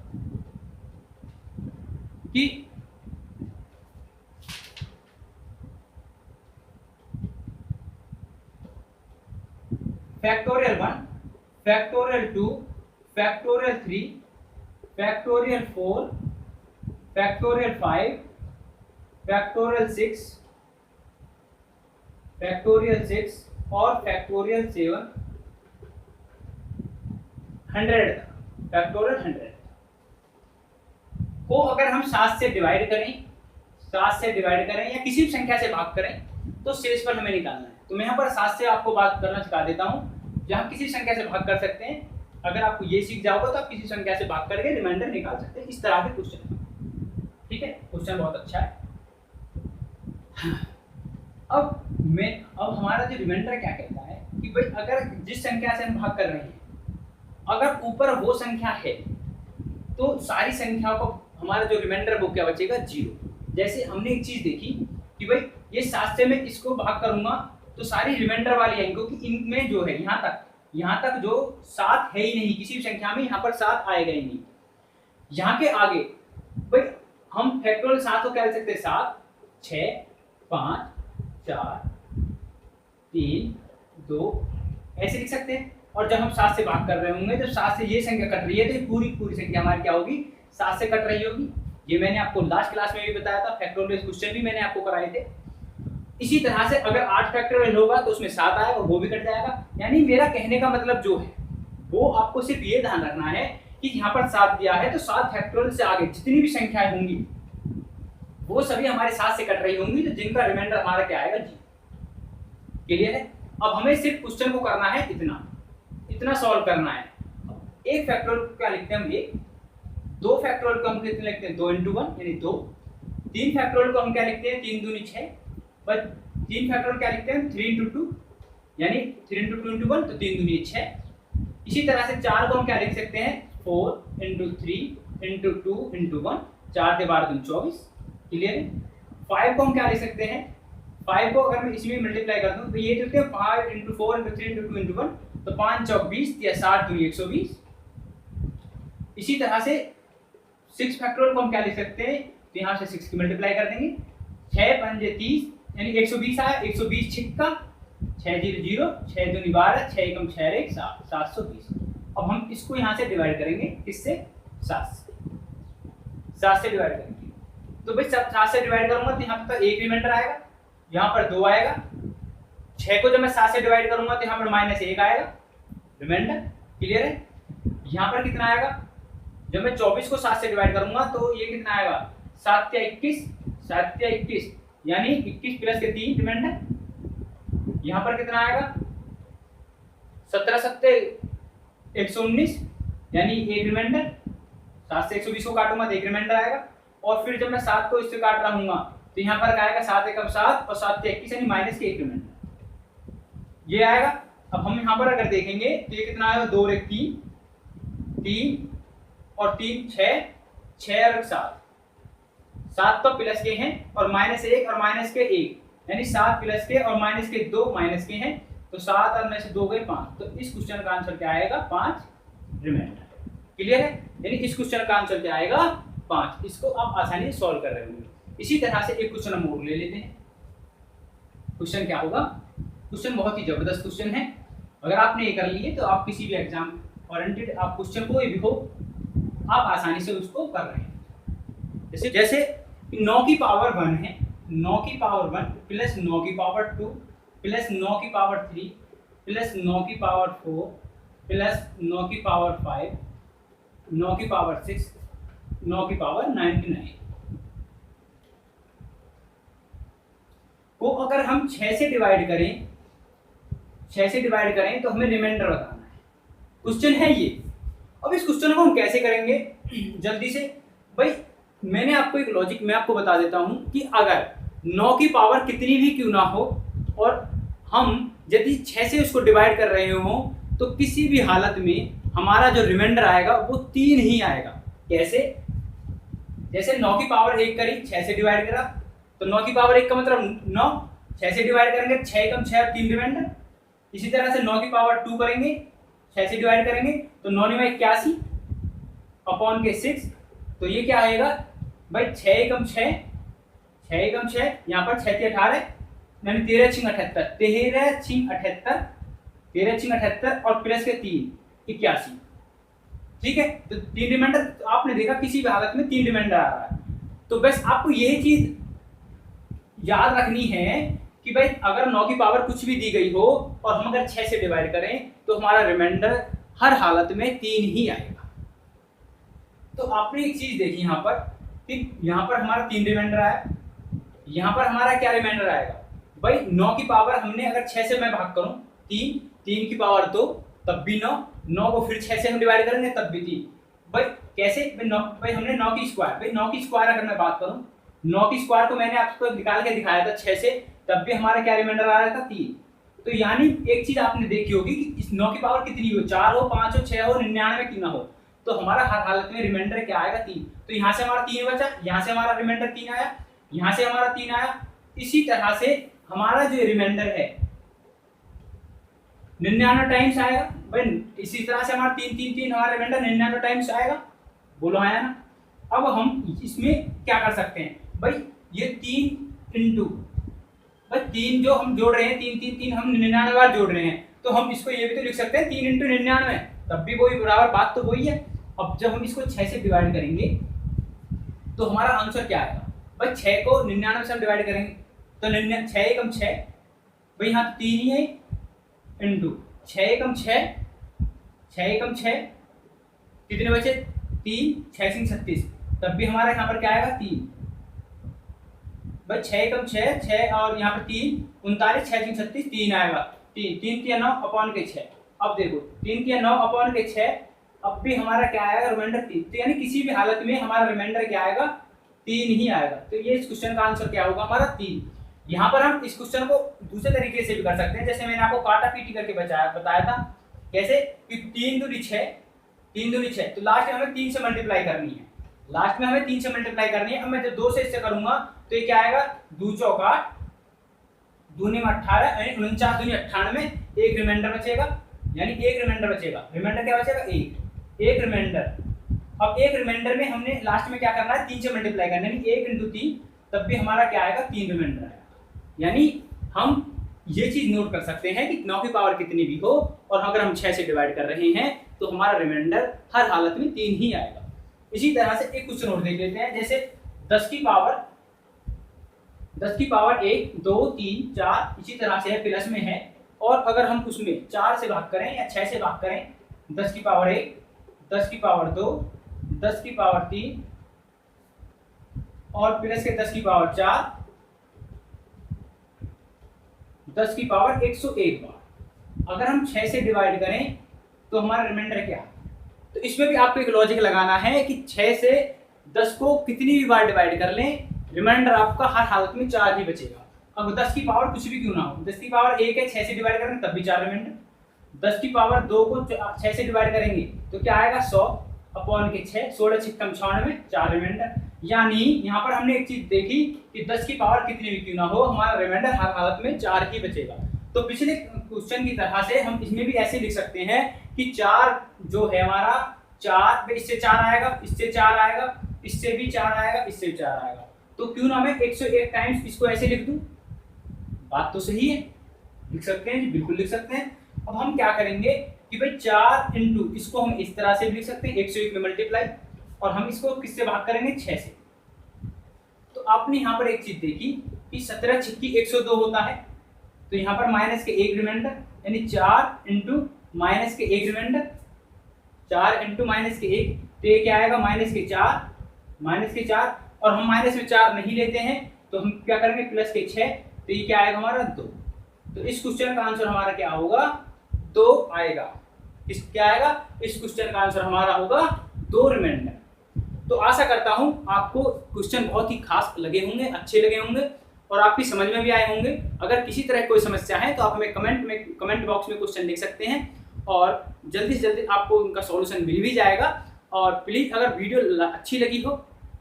कि factorial 1, factorial 2, factorial 3, factorial 4, factorial 5, factorial 6 और फैक्टोरियल 7, 100 फैक्टोरियल 100 को अगर हम 7 से डिवाइड करें या किसी भी संख्या से भाग करें तो शेषफल हमें निकालना है। तो मैं यहाँ पर 7 से आपको बात करना सिखा देता हूँ, जहाँ किसी संख्या से भाग कर सकते हैं। अगर आपको ये सीख जाओगे तो आप किसी संख्या से भाग करके रिमाइंडर निकाल सकते हैं। इस तरह के क्वेश्चन, ठीक है, क्वेश्चन बहुत अच्छा है। अब हमारा जो रिमाइंडर क्या कहता है कि भाई अगर जिस संख्या से हम भाग कर रहे हैं, अगर ऊपर वो संख्या है तो सारी संख्याओं को हमारा जो रिमाइंडर वो क्या बचेगा 0। जैसे हमने एक चीज देखी कि भाई ये 7 से मैं इसको भाग करूंगा तो सारी रिमाइंडर वाली आएंगी, क्योंकि इनमें जो है यहाँ तक जो 7 है ही नहीं, किसी भी संख्या में यहाँ पर 7 आएगा ही नहीं। यहाँ के आगे भाई हम फैक्टोरियल 7 को क्या लिख सकते हैं, 7 6 5 4 3 2 ऐसे लिख सकते हैं। और जब हम 7 से भाग कर रहे होंगे, जब 7 से ये संख्या कट रही है तो ये पूरी पूरी संख्या हमारी क्या होगी, 7 से कट रही होगी। ये मैंने आपको लास्ट क्लास में भी बताया था, फैक्टोरियल क्वेश्चन भी मैंने आपको कराए थे। इसी तरह से अगर 8 फैक्टोरियल होगा तो उसमें 7 आएगा, वो भी कट जाएगा। यानी मेरा कहने का मतलब जो है वो आपको सिर्फ ये ध्यान रखना है कि यहाँ पर 7 दिया है तो 7 फैक्टोरियल से आगे जितनी भी संख्याएं होंगी वो सभी हमारे 7 से कट रही होंगी, तो जिनका रिमाइंडर हमारा क्या आएगा, जी। क्लियर है? अब हमें सिर्फ क्वेश्चन को करना है इतना सॉल्व करना है। एक फैक्टोरियल को क्या लिखते हैं हम, एक। 2 फैक्टोरियल को हम कितने लिखते हैं, 2 × 1 यानी 2। 3 फैक्टोरियल को हम क्या लिखते हैं, 3 दूनी 6। बस 3 फैक्टोरियल क्या लिखते हैं, 3 × 2 यानी 3 × 2 × 1 तो 3 दूनी 6। इसी तरह से 4 को हम क्या लिख सकते हैं, 4 × 3 × 2 × 1, 4 से 12 24। क्लियर है? 5 को हम क्या लिख सकते हैं, 5 को अगर मैं इसमें मल्टीप्लाई कर दूं तो ये लिखते हैं 5 × 4 × 3 × 2 × 1, तो 5 × 20 या 7 दूनी 120। इसी तरह से 6 फैक्टोरियल को हम क्या लिख सकते हैं, तो यहाँ से 6 की मल्टीप्लाई कर देंगे, 6 × 5 = 30 यानी 120 आया, 120 छिक्का 6 0 0, 6 दूनी 12, 6 × 6 = 7, 720। अब हम इसको यहाँ से डिवाइड करेंगे, किससे, 7 से डिवाइड करेंगे। तो भाई 7 से डिवाइड करूंगा तो यहाँ पर एक रिमाइंडर आएगा, यहाँ पर 2 आएगा। 6 को जब मैं 7 से डिवाइड करूंगा तो यहाँ पर -1 आएगा रिमाइंडर। क्लियर है? यहाँ पर कितना आएगा, जब मैं 24 को 7 से डिवाइड करूंगा तो ये कितना आएगा, 7 या 21 यानी 21 + 3 रिमाइंडर। यहाँ पर कितना आएगा, 17 7 119 यानी एक रिमाइंडर। 7 से 120 को काटूंगा तो एक रिमाइंडर आएगा। और फिर जब मैं 7 को इससे काट रहा हूँ तो यहाँ पर आएगा 7 × 7 और 7 × 21 यानी -1 रिमाइंडर ये आएगा। अब हम यहाँ पर अगर देखेंगे तो ये कितना आएगा, 2 × 3 और 3 6 और 7 तो प्लस के हैं और -1 और -1 यानी 7 प्लस के और -2 माइनस के हैं, तो 7 और में से 2 गए 5। तो इस क्वेश्चन का आंसर क्या आएगा, 5 रिमाइंडर। क्लियर है? यानी इस क्वेश्चन का आंसर क्या आएगा, 5। इसको आप आसानी से सॉल्व कर रहे होंगे। इसी तरह से एक क्वेश्चन हम और ले लेते हैं। क्वेश्चन क्या होगा, क्वेश्चन बहुत ही जबरदस्त क्वेश्चन है। अगर आपने ये कर लिए तो आप किसी भी एग्जाम ओरिएंटेड आप क्वेश्चन कोई भी हो आप आसानी से उसको कर रहे हैं। जैसे 9 की पावर 1 है, 9 की पावर 1 प्लस 9 की पावर 2 प्लस 9 की पावर 3 प्लस 9 की पावर 4 प्लस 9 की पावर 5 9 की पावर 6 9 की पावर 99 को अगर हम 6 से डिवाइड करें तो हमें रिमाइंडर बताना है। क्वेश्चन है ये। अब इस क्वेश्चन को हम कैसे करेंगे, जल्दी से भाई मैंने आपको एक लॉजिक मैं आपको बता देता हूं कि अगर 9 की पावर कितनी भी क्यों ना हो और हम यदि 6 से उसको डिवाइड कर रहे हो तो किसी भी हालत में हमारा जो रिमाइंडर आएगा वो 3 ही आएगा। कैसे? जैसे 9 की पावर 1 करी, 6 से डिवाइड करा तो 9 की पावर 1 का मतलब 9, 6 से डिवाइड करेंगे 6 × 6 और 3 रिमाइंडर। इसी तरह से 9 की पावर 2 करेंगे, 6 से डिवाइड करेंगे तो 9 × 81 अपॉन के 6, तो ये क्या आएगा भाई 6 × 6 यहाँ पर 6 × 18 यानी 13 × 6 78 और प्लस के 3 81। ठीक है, तो 3 रिमाइंडर तो आपने देखा किसी भी हालत में 3 रिमाइंडर आ रहा है। तो बस आपको यही चीज याद रखनी है कि भाई अगर 9 की पावर कुछ भी दी गई हो और हम अगर 6 से डिवाइड करें तो हमारा रिमाइंडर हर हालत में 3 ही आएगा। तो आपने एक चीज देखी यहाँ पर, ठीक, यहाँ पर हमारा 3 रिमाइंडर आया, यहाँ पर हमारा क्या रिमाइंडर आएगा भाई 9 की पावर हमने अगर 6 से मैं भाग करूं 3 की पावर 2 तब भी 9 को फिर 6 से हम डिवाइड करेंगे तब भी 3। भाई कैसे भाई हमने 9 की स्क्वायर अगर मैं बात करूं 9 की स्क्वायर को मैंने आपको निकाल के दिखाया था 6 से, तब भी हमारा क्या रिमाइंडर आ रहा था 3। तो यानी एक चीज आपने देखी होगी कि इस 9 की पावर कितनी हो, 4 हो 5 हो 6 हो 99 क्यों ना हो, तो हमारा हर हालत में रिमाइंडर क्या आएगा 3। तो यहाँ से हमारा 3 बचा, यहाँ से हमारा रिमाइंडर 3 आया, यहाँ से हमारा 3 आया। इसी तरह से हमारा जो रिमाइंडर है 99 टाइम्स आएगा भाई। इसी तरह से हमारा 3 3 3 हमारा रिमाइंडर 99 टाइम्स आएगा, बोलो आया ना। अब हम इसमें क्या कर सकते हैं भाई, ये 3 इंटू भाई 3 जो हम जोड़ रहे हैं 3 3 3 हम 99 बार जोड़ रहे हैं, तो हम इसको ये भी तो लिख सकते हैं 3 इंटू 99, तब भी वही बराबर बात तो वही है। अब जब हम इसको 6 से डिवाइड करेंगे तो हमारा आंसर क्या आएगा भाई, 6 को 99 से हम डिवाइड करेंगे तो 6 एकम 6 भाई, यहाँ 3 ही है इंटू 6 एकम 6, 6 एकम 6 कितने बचे 3, 6 सिंह 36, तब भी हमारा यहाँ पर क्या आएगा 3 भाई, 6 एकम 6 6 और यहाँ पर 3 39, 6 सिंह 36 3 आएगा, 3 3 3 9 अपॉन के 6। अब देखो 3 3 9 अपॉन के 6, अब भी हमारा क्या आएगा रिमाइंडर 3। तो यानी किसी भी हालत में हमारा रिमाइंडर क्या आएगा 3 ही आएगा। तो ये इस क्वेश्चन का आंसर क्या होगा हमारा 3। यहाँ पर हम इस क्वेश्चन को दूसरे तरीके से भी कर सकते हैं, जैसे मैंने आपको काटा पीटी करके बताया था कैसे कि 3 दूनी 6, 3 दूनी 6, तो लास्ट में हमें 3 से मल्टीप्लाई करनी है, लास्ट में हमें 3 से मल्टीप्लाई करनी है। अब मैं जब 2 से इससे करूंगा तो ये क्या आएगा 2 चौका 2 में 18 यानी 49 दूनी 98, एक रिमाइंडर बचेगा, यानी एक रिमाइंडर बचेगा। रिमाइंडर क्या बचेगा एक रिमाइंडर। अब एक रिमाइंडर में हमने लास्ट में क्या करना है 3 से मल्टीप्लाई करना है, यानी 1 इंटू 3, तब भी हमारा क्या आएगा 3 रिमाइंडर आएगा। यानी हम ये चीज नोट कर सकते हैं कि 9 की पावर कितनी भी हो और अगर हम 6 से डिवाइड कर रहे हैं तो हमारा रिमाइंडर हर हालत में 3 ही आएगा। इसी तरह से एक क्वेश्चन और देख लेते हैं, जैसे 10 की पावर 1 2 3 4 इसी तरह से है, प्लस में है, और अगर हम उसमें 4 से भाग करें या 6 से भाग करें, 10 की पावर 1 10 की पावर 2 10 की पावर 3 और प्लस के 10 की पावर 4 10 की पावर 101 बार अगर हम 6 से डिवाइड करें तो हमारा रिमाइंडर क्या है। तो इसमें भी आपको एक लॉजिक लगाना है कि 6 से 10 को कितनी भी बार डिवाइड कर लें, रिमाइंडर आपका हर हालत में 4 ही बचेगा। अब 10 की पावर कुछ भी क्यों ना हो, 10 की पावर 1 है, 6 से डिवाइड करेंगे तब भी 4 रिमाइंडर। 10 की पावर 2 को 6 से डिवाइड करेंगे तो क्या आएगा 100 अपॉन के 6, 16 छिक्कम 96, 4 रिमाइंडर। यानी यहाँ पर हमने एक चीज देखी कि 10 की पावर कितनी भी क्यों ना हो, हमारा रिमाइंडर हर हालत में 4 ही बचेगा। तो पिछले क्वेश्चन की तरह से हम इसमें भी ऐसे लिख सकते हैं कि 4 जो है हमारा 4 इससे 4 आएगा, इससे 4 आएगा, इससे भी 4 आएगा, इससे 4 आएगा, तो क्यों ना मैं 101 टाइम्स इसको ऐसे लिख दूं। बात तो सही है, लिख सकते हैं जी, बिल्कुल लिख सकते हैं। अब हम क्या करेंगे कि भाई 4 इंटू इसको हम इस तरह से भी लिख सकते हैं 101 में मल्टीप्लाई, और हम इसको किससे भाग करेंगे 6 से। तो आपने यहाँ पर एक चीज देखी कि 17 छिक्की 102 होता है, तो यहाँ पर माइनस के 1 रिमाइंडर, यानी 4 इंटू माइनस के 1 रिमाइंडर, 4 इंटू माइनस के 1, तो ये क्या आएगा माइनस के 4, और हम माइनस में 4 नहीं लेते हैं तो हम क्या करेंगे प्लस के 6, तो ये क्या आएगा हमारा 2। तो इस क्वेश्चन का आंसर हमारा क्या होगा 2 आएगा। इस क्या आएगा, इस क्वेश्चन का आंसर हमारा होगा 2 रिमाइंडर। तो आशा करता हूं आपको क्वेश्चन बहुत ही खास लगे होंगे, अच्छे लगे होंगे और आपकी समझ में भी आए होंगे। अगर किसी तरह कोई समस्या है तो आप हमें कमेंट बॉक्स में क्वेश्चन लिख सकते हैं और जल्दी से जल्दी आपको उनका सॉल्यूशन मिल भी जाएगा। और प्लीज़ अगर वीडियो अच्छी लगी हो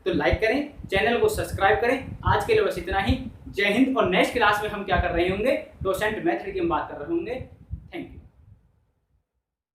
तो लाइक करें, चैनल को सब्सक्राइब करें। आज के लिए बस इतना ही। जय हिंद। और नेक्स्ट क्लास में हम क्या कर रहे होंगे, डोसेंट मेथड की हम बात कर रहे होंगे। Thank you.